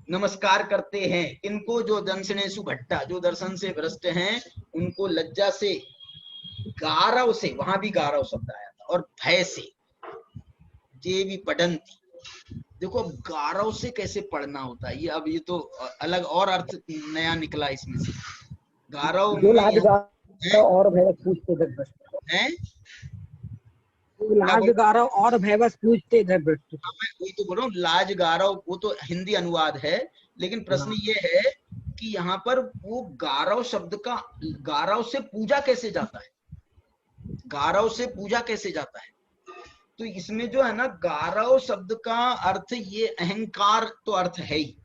नमस्कार करते हैं, इनको जो दंसनेसु भट्टा, जो दर्शन से भ्रष्ट हैं, उनको लज्जा से, गारव से, वहां भी गारव शब्द आया था, और भय से जेवी पडंती। देखो अब गारव से कैसे पढ़ना होता है, ये अब ये तो अलग और अर्थ नया निकला इसमें से। गारव और भैवस पूछते हैं, लाज गारव और भैवस पूछते थे। मैं वही तो बोल रहा हूँ, लाज गारव वो तो हिंदी अनुवाद है, लेकिन प्रश्न ये है कि यहाँ पर वो गारव शब्द का, गारव से पूजा कैसे जाता है, गारव से पूजा कैसे जाता है। तो इसमें जो है ना, गारव शब्द का अर्थ ये अहंकार तो अर्थ है ही,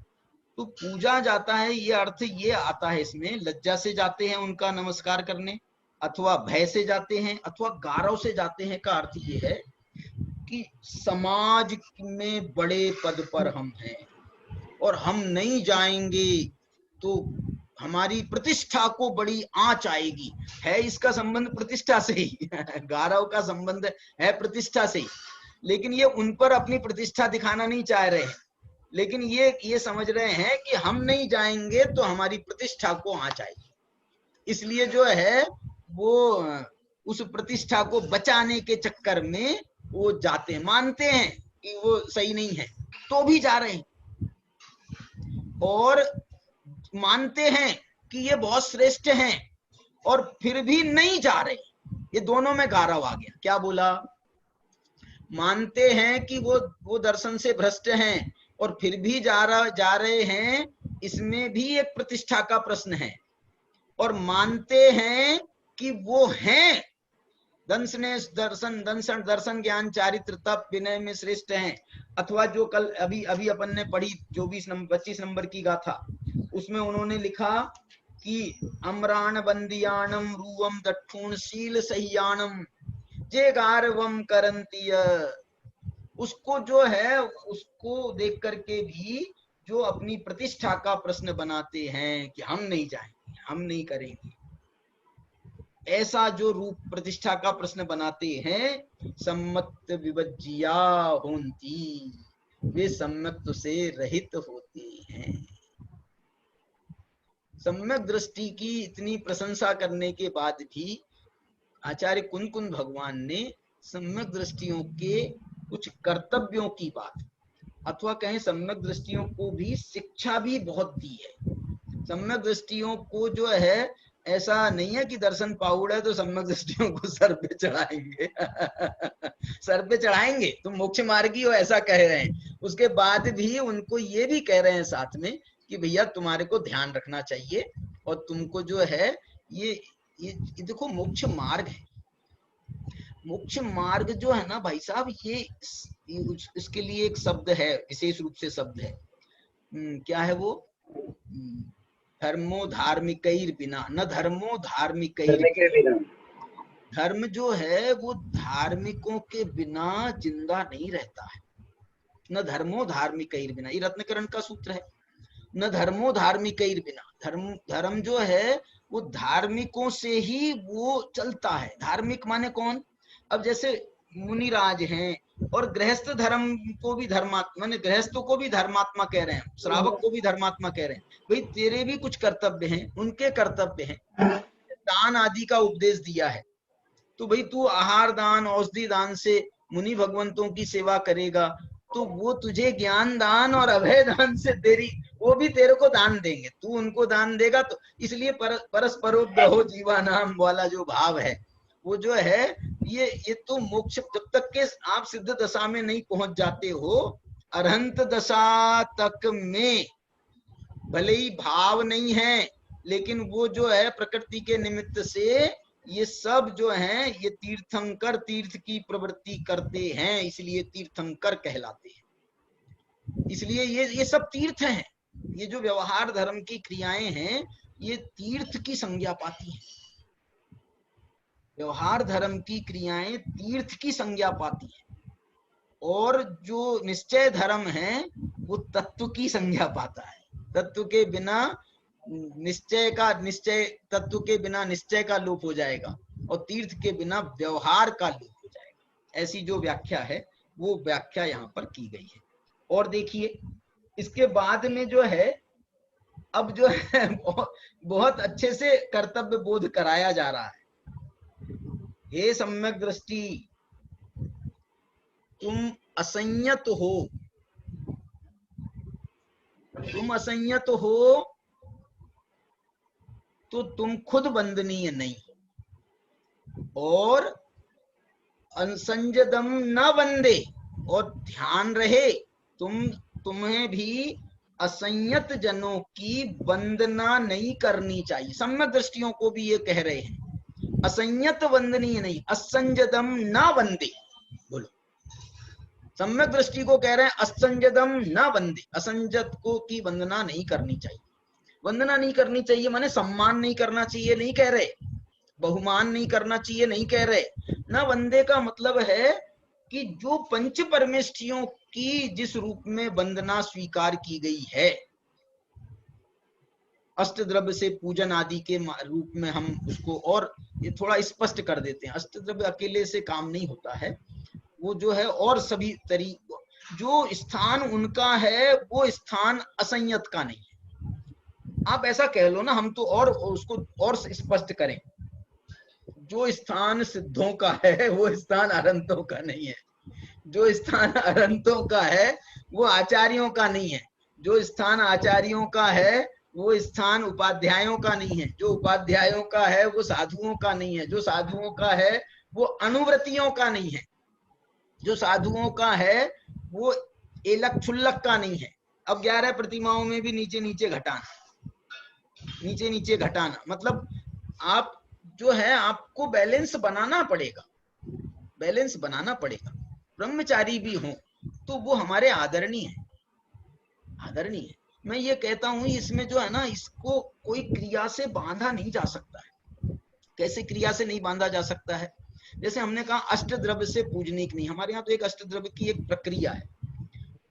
तो पूजा जाता है ये अर्थ ये आता है इसमें। लज्जा से जाते हैं उनका नमस्कार करने, अथवा भय से जाते हैं, अथवा गारव से जाते हैं का अर्थ ये है कि समाज में बड़े पद पर हम हैं और हम नहीं जाएंगे तो हमारी प्रतिष्ठा को बड़ी आंच आएगी। है इसका संबंध प्रतिष्ठा से ही गारव का संबंध है प्रतिष्ठा से ही, लेकिन ये उन पर अपनी प्रतिष्ठा दिखाना नहीं चाह रहे हैं, लेकिन ये समझ रहे हैं कि हम नहीं जाएंगे तो हमारी प्रतिष्ठा को आंच आएगी। इसलिए जो है वो उस प्रतिष्ठा को बचाने के चक्कर में वो जाते हैं, मानते हैं कि वो सही नहीं है तो भी जा रहे हैं, और मानते हैं कि ये बहुत श्रेष्ठ हैं और फिर भी नहीं जा रहे। ये दोनों में गारव आ गया। क्या बोला? मानते हैं कि वो दर्शन से भ्रष्ट हैं और फिर भी जा रहे हैं, इसमें भी एक प्रतिष्ठा का प्रश्न है। और मानते हैं कि वो हैं दर्शन ज्ञान चारित्र तप विनय में श्रेष्ठ हैं, अथवा जो कल अभी अपन ने पढ़ी 25 नंबर की गाथा, उसमें उन्होंने लिखा कि अम्राण बंदियाणम रूवम दक्षुण शील सह्याणम जे गारवम करंतीय। उसको जो है उसको देख करके भी जो अपनी प्रतिष्ठा का प्रश्न बनाते हैं कि हम नहीं जाएंगे, हम नहीं करेंगे, ऐसा जो रूप प्रतिष्ठा का प्रश्न बनाते हैं, सम्मत विवज्जिया होंती, वे सम्यक से रहित होते हैं। सम्यक दृष्टि की इतनी प्रशंसा करने के बाद भी आचार्य कुंद भगवान ने सम्यक दृष्टियों के कुछ कर्तव्यों की बात, अथवा कहें सम्यक दृष्टियों को भी शिक्षा भी बहुत दी है। सम्यक दृष्टियों को जो है, ऐसा नहीं है कि दर्शन पाउड़ है तो सम्यक दृष्टियों को सर पे चढ़ाएंगे सर पे चढ़ाएंगे, तुम मोक्ष मार्गी हो ऐसा कह रहे हैं। उसके बाद भी उनको ये भी कह रहे हैं साथ में कि भैया तुम्हारे को ध्यान रखना चाहिए, और तुमको जो है ये देखो मोक्ष मार्ग है। मोक्ष मार्ग जो है ना भाई साहब, ये इसके लिए एक शब्द है, विशेष रूप से शब्द है। क्या है वो? धर्मो धार्मिकैर बिना न धर्मो धार्मिकैर बिना। धर्म जो है वो धार्मिकों के बिना जिंदा नहीं रहता है। न धर्मो धार्मिकैर बिना, ये रत्नकरण का सूत्र है। न धर्मो धार्मिकैर बिना, धर्म जो है वो धार्मिकों से ही वो चलता है। धार्मिक माने कौन? अब जैसे मुनिराज हैं और गृहस्थ धर्म को भी धर्मात्मा, माने गृहस्थों को भी धर्मात्मा कह रहे हैं, श्रावक को भी धर्मात्मा कह रहे हैं। भाई तेरे भी कुछ कर्तव्य हैं, उनके कर्तव्य हैं। दान आदि का उपदेश दिया है, तो भाई तू आहार दान औषधि दान से मुनि भगवंतों की सेवा करेगा तो वो तुझे ज्ञान दान और अभय दान से वो भी तेरे को दान देंगे, तू उनको दान देगा। तो इसलिए परस्परोग्रहो जीवानाम वाला जो भाव है वो जो है ये तो मोक्ष, जब तक के आप सिद्ध दशा में नहीं पहुंच जाते हो, अरहंत दशा तक में भले ही भाव नहीं है, लेकिन वो जो है प्रकृति के निमित्त से ये सब जो है ये तीर्थंकर तीर्थ की प्रवृत्ति करते हैं, इसलिए तीर्थंकर कहलाते हैं। इसलिए ये सब तीर्थ हैं। ये जो व्यवहार धर्म की क्रियाएं हैं ये तीर्थ की संज्ञा पाती हैं। व्यवहार धर्म की क्रियाएं तीर्थ की संज्ञा पाती हैं, और जो निश्चय धर्म है वो तत्व की संज्ञा पाता है। तत्व के बिना तत्व के बिना निश्चय का लोप हो जाएगा, और तीर्थ के बिना व्यवहार का लोप हो जाएगा। ऐसी जो व्याख्या है वो व्याख्या यहाँ पर की गई है। और देखिए इसके बाद में जो है, अब जो है बहुत अच्छे से कर्तव्य बोध कराया जा रहा है। हे सम्यक दृष्टि, तुम असंयत हो, तुम असंयत हो तो तुम खुद वंदनीय नहीं, और असंजदम न वंदे, और ध्यान रहे तुम्हें भी असंयत जनों की वंदना नहीं करनी चाहिए। सम्यक दृष्टियों को भी ये कह रहे हैं, असंयत वंदनीय नहीं, असंजदम न वंदे। बोलो, सम्यक दृष्टि को कह रहे हैं असंजदम न वंदे, असंजत को की वंदना नहीं करनी चाहिए। वंदना नहीं करनी चाहिए माने सम्मान नहीं करना चाहिए नहीं कह रहे, बहुमान नहीं करना चाहिए नहीं कह रहे। न वंदे का मतलब है कि जो पंच परमेष्ठियों की जिस रूप में वंदना स्वीकार की गई है, अष्टद्रव्य से पूजन आदि के रूप में हम उसको और ये थोड़ा स्पष्ट कर देते हैं। अष्टद्रव्य अकेले से काम नहीं होता है, वो जो है और सभी जो स्थान उनका है वो स्थान असंयत का नहीं है। आप ऐसा कह लो ना, हम तो और उसको और स्पष्ट करें, जो स्थान सिद्धों का है वो स्थान अरहंतों का नहीं है, जो स्थान अरहंतों का है वो आचार्यों का नहीं है, जो स्थान आचार्यों का है वो स्थान उपाध्यायों का नहीं है, जो उपाध्यायों का है वो साधुओं का नहीं है, जो साधुओं का है वो अनुव्रतियों का नहीं है, जो साधुओं का है वो एलक छुल्लक का नहीं है। अब 11 प्रतिमाओं में भी नीचे नीचे घटाना, नीचे नीचे घटाना, मतलब आप जो है आपको बैलेंस बनाना पड़ेगा, बैलेंस बनाना पड़ेगा। ब्रह्मचारी भी हो तो वो हमारे आदरणीय है, आदरणीय है। मैं ये कहता हूं इसमें जो है ना, इसको कोई क्रिया से बांधा नहीं जा सकता है। कैसे क्रिया से नहीं बांधा जा सकता है? जैसे हमने कहा अष्टद्रव्य से पूजने की नहीं, हमारे यहाँ तो एक अष्टद्रव्य की एक प्रक्रिया है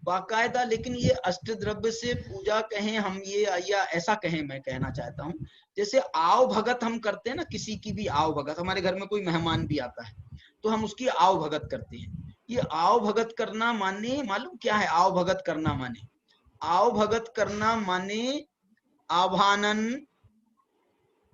बाकायदा, लेकिन ये अष्टद्रव्य से पूजा कहें हम ये, या ऐसा कहें, मैं कहना चाहता हूँ जैसे आव भगत हम करते हैं ना, किसी की भी आव भगत, हमारे घर में कोई मेहमान भी आता है तो हम उसकी आव भगत करते हैं। ये आव भगत करना माने मालूम क्या है? आव भगत करना माने, आव भगत करना माने आवाहनन,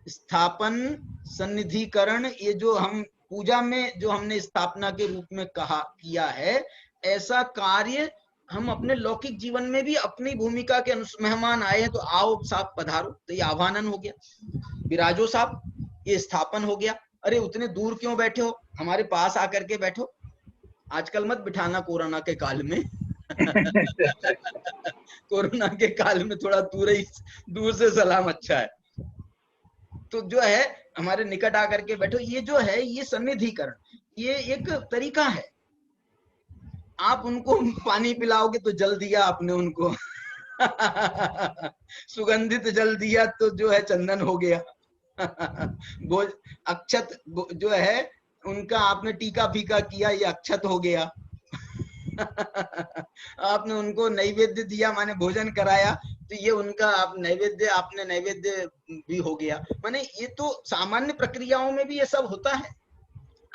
स्थापन, सन्निधिकरण, ये जो हम पूजा में जो हमने स्थापना के रूप में कहा किया है, ऐसा कार्य हम अपने लौकिक जीवन में भी अपनी भूमिका के अनुसार, मेहमान आए हैं तो आओ साहब पधारो, तो ये आह्वानन हो गया, विराजो साहब ये स्थापन हो गया। अरे उतने दूर क्यों बैठे हो, हमारे पास आकर के बैठो, आजकल मत बिठाना कोरोना के काल में कोरोना के काल में थोड़ा दूर से सलाम अच्छा है, तो जो है हमारे निकट आकर के बैठो। ये जो है ये सन्निधिकरण, ये एक तरीका है। आप उनको पानी पिलाओगे तो जल दिया आपने उनको सुगंधित जल दिया तो जो है चंदन हो गया भोज अक्षत जो है उनका आपने टीका फीका किया, ये अक्षत हो गया आपने उनको नैवेद्य दिया माने भोजन कराया, तो ये उनका आप नैवेद्य, आपने नैवेद्य भी हो गया। माने ये तो सामान्य प्रक्रियाओं में भी ये सब होता है।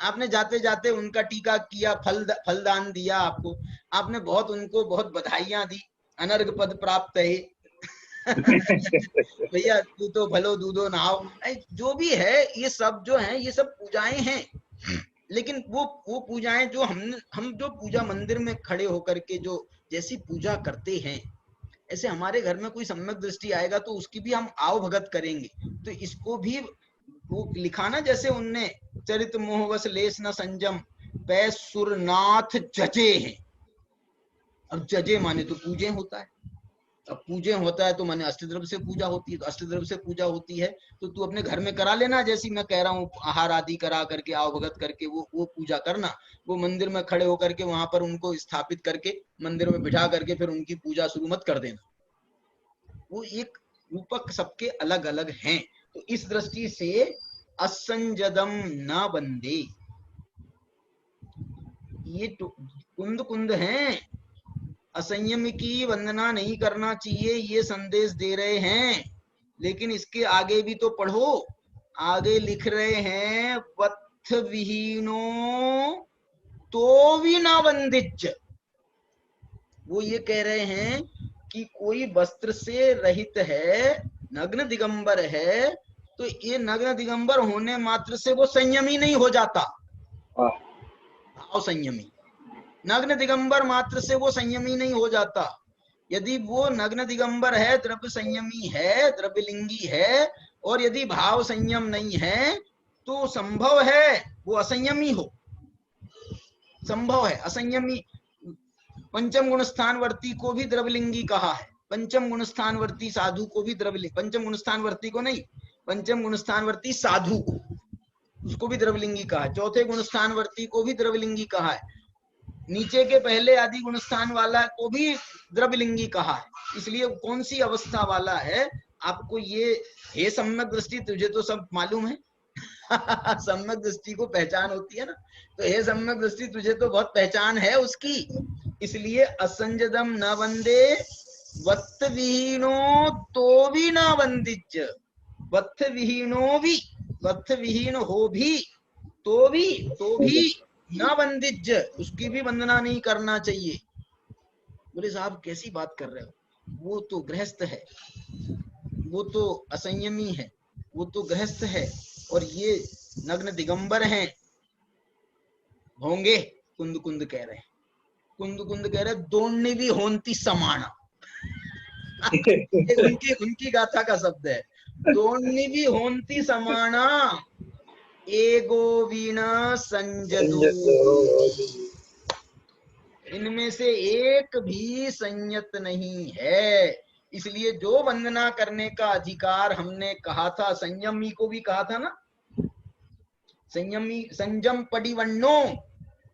आपने जाते जाते उनका टीका किया, फलदान दिया, आपको आपने बहुत उनको बहुत बधाइयां दी, अनर्घ पद प्राप्त है भैया तू तो भलो दूधो नहाओ, जो भी है ये सब जो है ये सब पूजाएं हैं। लेकिन वो पूजाएं जो हम जो पूजा मंदिर में खड़े होकर के जो जैसी पूजा करते हैं, ऐसे हमारे घर में कोई सम्यक दृष्टि आएगा तो उसकी भी हम आव भगत करेंगे। तो इसको भी वो लिखा ना, जैसे उनने चरित मोहवश लेस न संजम पै सुरनाथ जजे हैं। अब जजे माने तो पूजे होता है, अब पूजे होता है तो माने अष्टद्रव्य से पूजा होती है, तो अष्टद्रव्य से पूजा होती है तो तू अपने घर में करा लेना, जैसी मैं कह रहा हूँ आहार आदि करा करके आव भगत करके वो पूजा करना। वो मंदिर में खड़े होकर के वहां पर उनको स्थापित करके मंदिर में बिठा करके फिर उनकी पूजा शुरू मत कर देना। वो एक रूपक सबके अलग अलग हैं। तो इस दृष्टि से असंजदम न बंदे, ये कुंद कुंद हैं, असंयम की वंदना नहीं करना चाहिए ये संदेश दे रहे हैं। लेकिन इसके आगे भी तो पढ़ो, आगे लिख रहे हैं वत्थ विहीनो तो भी ना वंदिज। वो ये कह रहे हैं कि कोई वस्त्र से रहित है, नग्न दिगंबर है, तो ये नग्न दिगंबर होने मात्र से वो संयमी नहीं हो जाता, भाव संयमी। नग्न दिगंबर मात्र से वो संयमी नहीं हो जाता। यदि वो नग्न दिगंबर है, द्रव्य संयमी है, द्रव्यलिंगी है, और यदि भाव संयम नहीं है तो संभव है वो असंयमी हो, संभव है असंयमी। पंचम गुण स्थानवर्ती को भी द्रव्यलिंगी कहा है, पंचम गुण स्थानवर्ती साधु को भी द्रव्यलिंगी, पंचम गुण स्थानवर्ती को नहीं, पंचम गुण स्थानवर्ती साधु को, उसको भी द्रव्यलिंगी कहा है। चौथे गुण स्थानवर्ती को भी द्रव्यलिंगी कहा है। नीचे के पहले आदि गुण स्थान वाला को भी द्रव्यलिंगी कहा है। इसलिए कौन सी अवस्था वाला है आपको ये, हे सम्यक दृष्टि तुझे तो सब मालूम है सम्यक दृष्टि को पहचान होती है ना, तो हे सम्यक दृष्टि तुझे तो बहुत पहचान है उसकी। इसलिए असंजदम न वंदे वत्थ विहीनो तो भी न वंदिज, वत्थ विहीनो भी, वत्थ विहीन हो भी तो भी न वंदिज, उसकी भी वंदना नहीं करना चाहिए। बोले साहब कैसी बात कर रहे हो, वो तो गृहस्थ है, वो तो असंयमी है, वो तो गृहस्थ है, और ये नग्न दिगंबर हैं होंगे। कुंद कुंद कह रहे हैं, कुंद कुंद कह रहे दोणनी भी होंती समाना। उनकी उनकी गाथा का शब्द है, दोणनी भी होंती समाना एगो वीणा संजदो। इनमें से एक भी संयत नहीं है। इसलिए जो वंदना करने का अधिकार हमने कहा था, संयमी को भी कहा था ना, संयमी संयम पडिवन्नो,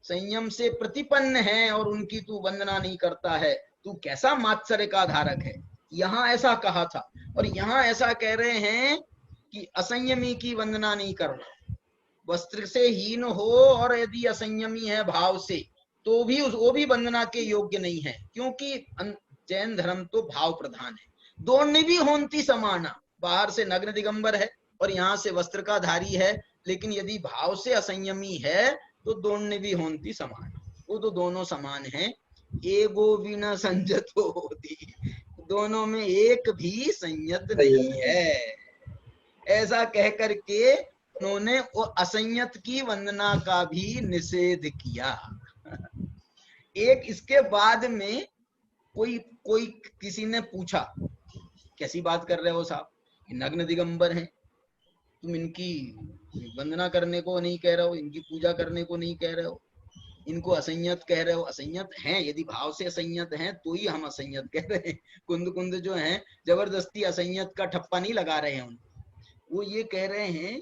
संयम से प्रतिपन्न है और उनकी तू वंदना नहीं करता है, तू कैसा मात्सर्य का धारक है। यहाँ ऐसा कहा था और यहाँ ऐसा कह रहे हैं कि असंयमी की वंदना नहीं करना। वस्त्र से हीन हो और यदि असंयमी है भाव से, तो भी वो भी वंदना के योग्य नहीं है, क्योंकि जैन धर्म तो भाव प्रधान है। दोनों भी होंती समाना, बाहर से नग्न दिगंबर है और यहाँ से वस्त्र का धारी है, लेकिन यदि भाव से असंयमी है तो दोनों भी होंती समान, वो तो दोनों समान हैं। एगो बिना संयतो होती, दोनों में एक भी संयत नहीं है। ऐसा कह करके उन्होंने वो असंयत की वंदना का भी निषेध किया। एक इसके बाद में कोई किसी ने पूछा, कैसी बात कर रहे हो साहब, नग्न दिगंबर हैं, तुम इनकी वंदना करने को नहीं कह रहे हो, इनकी पूजा करने को नहीं कह रहे हो, इनको असंयत कह रहे हो। असंयत हैं, यदि भाव से असंयत हैं तो ही हम असंयत कह रहे हैं। कुंद कुंद जो हैं जबरदस्ती असंयत का ठप्पा नहीं लगा रहे हैं उनको, वो ये कह रहे हैं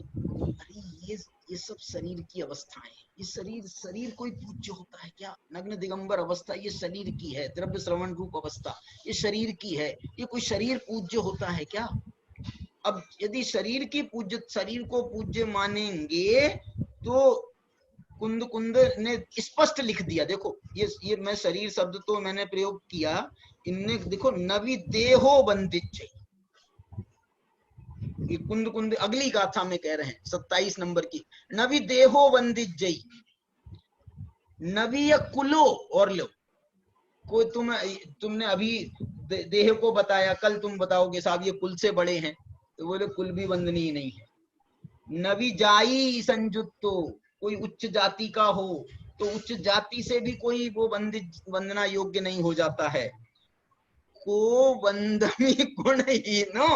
अरे ये सब शरीर की अवस्थाएं, ये शरीर कोई पूज्य होता है क्या? नग्न दिगंबर अवस्था ये शरीर की है, द्रव्य श्रवण रूप अवस्था ये शरीर की है, ये कोई शरीर पूज्य होता है क्या? अब यदि शरीर को पूज्य मानेंगे तो कुंद कुंद ने स्पष्ट लिख दिया। देखो ये मैं शरीर शब्द तो मैंने प्रयोग किया, इनने देखो नवि देहो बंदित, ये कुंद कुंद अगली गाथा में कह रहे हैं 27 नंबर की, नवि देहो बंदित जई, नवि या कुलो और लो। कोई तुमने अभी देह को बताया, कल तुम बताओगे साहब ये कुल से बड़े हैं, तो बोले कुल भी वंदनीय नहीं है। नवि जाई संजुत्तो, कोई उच्च जाति का हो तो उच्च जाति से भी कोई वो वंदना योग्य नहीं हो जाता है। को वंदमी गुणहीनो,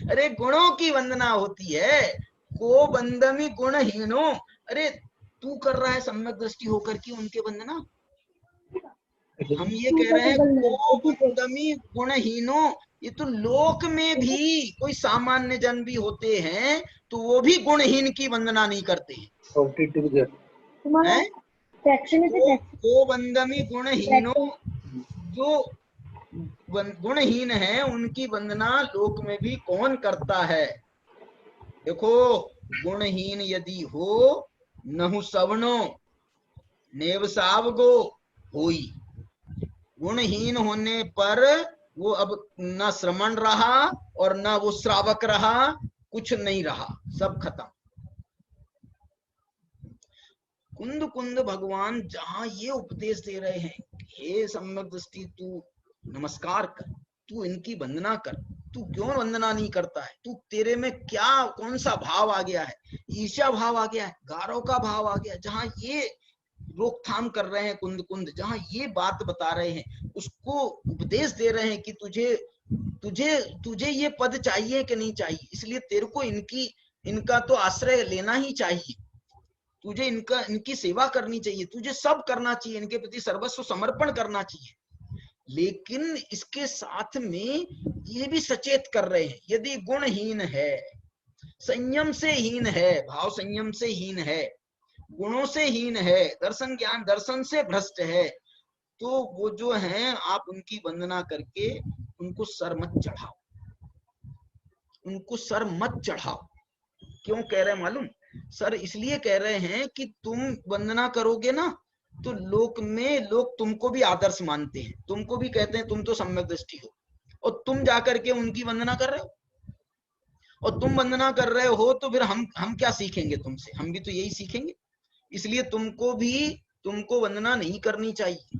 अरे गुणों की वंदना होती है। को वंदमी गुणहीनो, अरे तू कर रहा है सम्यक दृष्टि होकर की उनके वंदना। हम ये कह रहे हैं को वंदमी गुणहीनो, ये तो लोक में भी कोई सामान्य जन भी होते हैं तो वो भी गुणहीन की वंदना नहीं करते हैं। वो वंदमी गुणहीनो, जो गुणहीन है उनकी वंदना लोक में भी कौन करता है? देखो गुणहीन यदि हो नहु सवनो नेव सावगो होई, गुणहीन होने पर वो अब न श्रमण रहा और न वो श्रावक रहा, कुछ नहीं रहा, सब खत्म। कुंद कुंद भगवान जहां ये उपदेश दे रहे हैं, हे सम्यक दृष्टि तू नमस्कार कर, तू इनकी वंदना कर, तू क्यों वंदना नहीं करता है? तू तेरे में क्या कौन सा भाव आ गया है? ईर्ष्या भाव आ गया है, गारव का भाव आ गया, जहां ये रोकथाम कर रहे हैं कुंद कुंद, जहां ये बात बता रहे हैं, उसको उपदेश दे रहे हैं कि तुझे ये पद चाहिए कि नहीं चाहिए, इसलिए तेरे को इनका तो आश्रय लेना ही चाहिए, तुझे इनकी सेवा करनी चाहिए, तुझे सब करना चाहिए, इनके प्रति सर्वस्व समर्पण करना चाहिए। लेकिन इसके साथ में ये भी सचेत कर रहे हैं, यदि गुणहीन है, संयम से हीन है, भाव संयम से हीन है, गुणों से हीन है, दर्शन ज्ञान दर्शन से भ्रष्ट है, तो वो जो हैं आप उनकी वंदना करके उनको सर मत चढ़ाओ, उनको सर मत चढ़ाओ। क्यों कह रहे हैं मालूम? सर इसलिए कह रहे हैं कि तुम वंदना करोगे ना तो लोक तुमको भी आदर्श मानते हैं, तुमको भी कहते हैं तुम तो सम्यक दृष्टि हो, और तुम जाकर के उनकी वंदना कर रहे हो, और तुम वंदना कर रहे हो तो फिर हम क्या सीखेंगे तुमसे? हम भी तो यही सीखेंगे। इसलिए तुमको वंदना नहीं करनी चाहिए।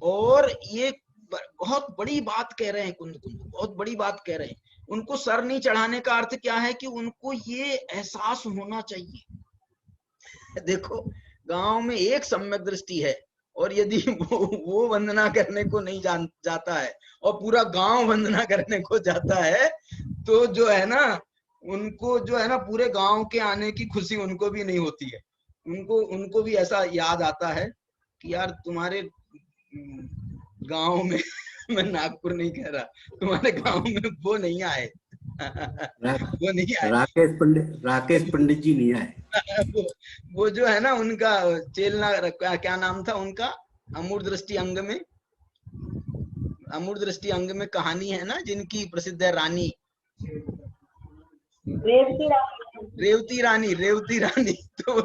और ये बहुत बड़ी बात कह रहे हैं कुंद कुंद, बहुत बड़ी बात कह रहे हैं। उनको सर नहीं चढ़ाने का अर्थ क्या है कि उनको ये एहसास होना चाहिए। देखो गांव में एक सम्यक दृष्टि है और यदि वो वंदना करने को नहीं जाता है और पूरा गांव वंदना करने को जाता है तो जो है ना उनको जो है ना पूरे गांव के आने की खुशी उनको भी नहीं होती है। उनको भी ऐसा याद आता है कि यार तुम्हारे गांव में मैं नागपुर नहीं कह रहा, तुम्हारे गांव में वो नहीं आए वो नहीं आए, राकेश पंडित जी नहीं आए। वो जो है ना उनका चेलना क्या नाम था उनका, अमूर्त दृष्टि अंग में, अमूर्त दृष्टि अंग में कहानी है ना जिनकी प्रसिद्ध है रानी रेवती रानी। तो वो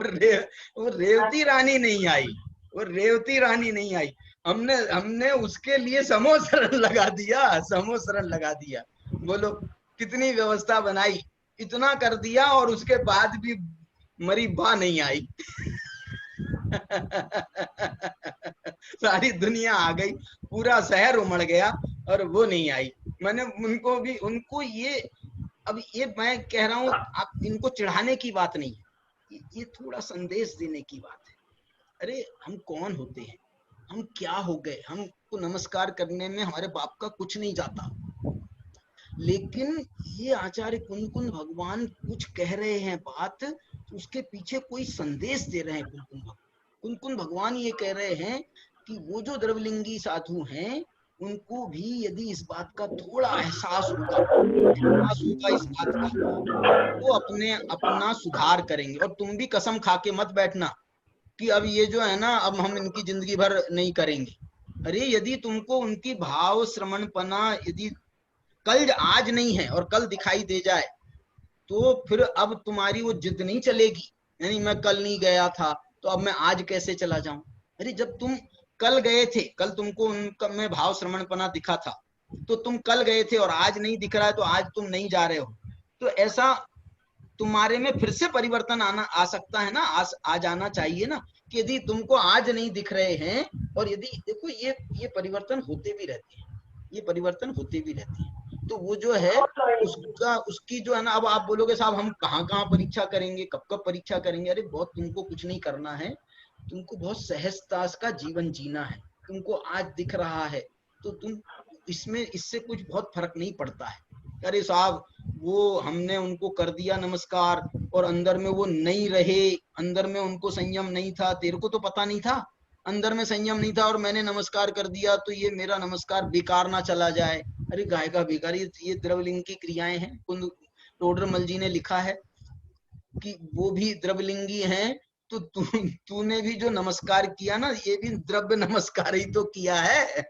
रेवती रानी नहीं आई, वो रेवती रानी नहीं आई। हमने उसके लिए समोसरण लगा दिया। बोलो कितनी व्यवस्था बनाई, इतना कर दिया और उसके बाद भी मरी बा नहीं आई। सारी दुनिया आ गई, पूरा शहर उमड़ गया और वो नहीं आई। मैंने उनको ये, अब ये मैं कह रहा हूँ आप इनको चिढ़ाने की बात नहीं है, ये थोड़ा संदेश देने की बात है। अरे हम कौन होते हैं, हम क्या हो गए, हमको नमस्कार करने में हमारे बाप का कुछ नहीं जाता। लेकिन ये आचार्य कुंकुन भगवान कुछ कह रहे हैं बात, तो उसके पीछे कोई संदेश दे रहे हैं। कुंकुन भगवान ये कह रहे हैं कि वो जो द्रवलिंगी साधु हैं उनको भी यदि इस बात का थोड़ा एहसास होगा इस बात का, वो अपना सुधार करेंगे। और तुम भी कसम खा के मत बैठना कि अब ये जो है ना अब हम इनकी जिंदगी भर नहीं करेंगे। अरे यदि तुमको उनकी भाव श्रवणपना यदि कल आज नहीं है और कल दिखाई दे जाए तो फिर अब तुम्हारी वो जिद नहीं चलेगी, यानी मैं कल नहीं गया था तो अब मैं आज कैसे चला जाऊं। अरे जब तुम कल गए थे, कल तुमको उनका में भाव श्रवणपना दिखा था तो तुम कल गए थे और आज नहीं दिख रहा है तो आज तुम नहीं जा रहे हो, तो ऐसा तुम्हारे में फिर से परिवर्तन आ सकता है ना, आ जाना चाहिए ना कि यदि तुमको आज नहीं दिख रहे हैं और यदि देखो ये परिवर्तन होते भी रहते हैं, ये परिवर्तन होते भी रहते हैं। तो वो जो है उसकी जो है ना, अब आप बोलोगे साहब हम कहाँ परीक्षा करेंगे, कब परीक्षा करेंगे। अरे बहुत तुमको कुछ नहीं करना है, तुमको बहुत सहजता का जीवन जीना है। तुमको आज दिख रहा है तो तुम इससे कुछ बहुत फर्क नहीं पड़ता है। अरे साहब वो हमने उनको कर दिया नमस्कार और अंदर में वो नहीं रहे, अंदर में उनको संयम नहीं था, तेरे को तो पता नहीं था, अंदर में संयम नहीं था और मैंने नमस्कार कर दिया तो ये मेरा नमस्कार बेकार ना चला जाए। अरे गाय का बेकार, ये द्रवलिंग की क्रियाएं हैं। कुंद टोडरमल जी ने लिखा है कि वो भी द्रवलिंगी हैं, तो तूने भी जो नमस्कार किया ना ये भी द्रव्य नमस्कार ही तो किया है।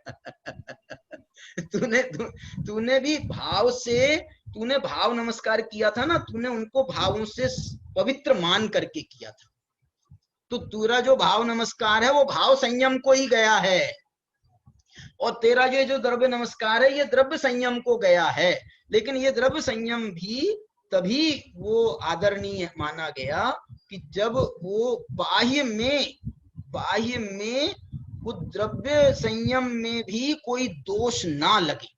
तूने भी भाव से, तूने भाव नमस्कार किया था ना, तूने उनको भावों से पवित्र मान करके किया था। तो तेरा जो भाव नमस्कार है वो भाव संयम को ही गया है और तेरा ये जो द्रव्य नमस्कार है ये द्रव्य संयम को गया है। लेकिन ये द्रव्य संयम भी तभी वो आदरणीय माना गया कि जब वो बाह्य में वो द्रव्य संयम में भी कोई दोष ना लगे,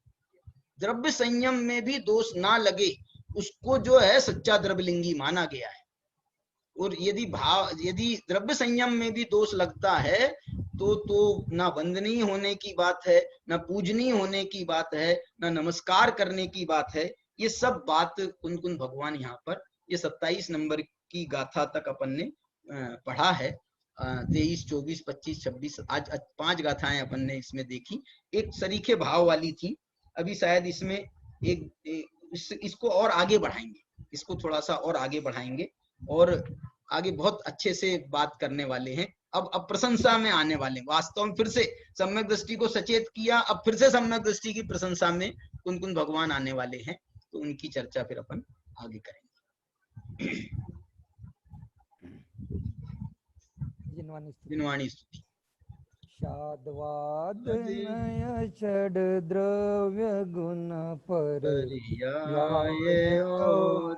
द्रव्य संयम में भी दोष ना लगे, उसको जो है सच्चा द्रव्यलिंगी माना गया है। और यदि द्रव्य संयम में भी दोष लगता है तो ना वंदनीय होने की बात है, ना पूजनीय होने की बात है, ना नमस्कार करने की बात है। ये सब बात कुंकुन भगवान यहाँ पर ये 27 नंबर की गाथा तक अपन ने पढ़ा है। 23, 24, 25, 26 आज 5 गाथाएं अपन ने इसमें देखी। एक सरीखे भाव वाली थी, अभी शायद इसमें इसको और आगे बढ़ाएंगे, इसको थोड़ा सा और आगे बढ़ाएंगे और आगे बहुत अच्छे से बात करने वाले हैं। अब प्रशंसा में आने वाले, वास्तव में फिर से सम्यक दृष्टि को सचेत किया, अब फिर से सम्यक दृष्टि की प्रशंसा में कुंकुन भगवान आने वाले हैं, तो उनकी चर्चा फिर अपन आगे करेंगे। जिनवाणी स्तुति। शाद्वादनय षड द्रव्य गुण पर्याय और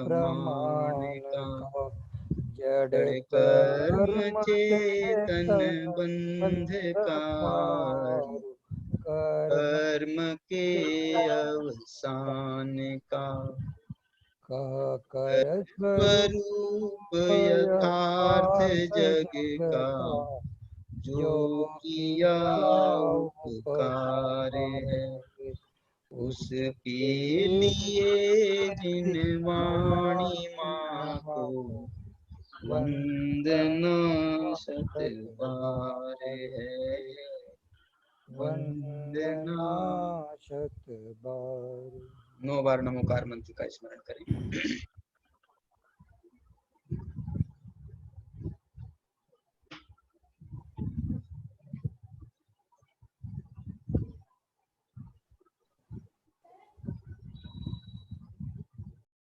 प्रमाण का जड़ कर्म चेतन बंध का कर्म के अवसान का कर स्वरूप यथार्थ जग का जो किया उपकार है उसके लिए जिन वाणी माँ को वंदना शत बार है वंदना। 9 बार नमोकार मंत्र का स्मरण करें।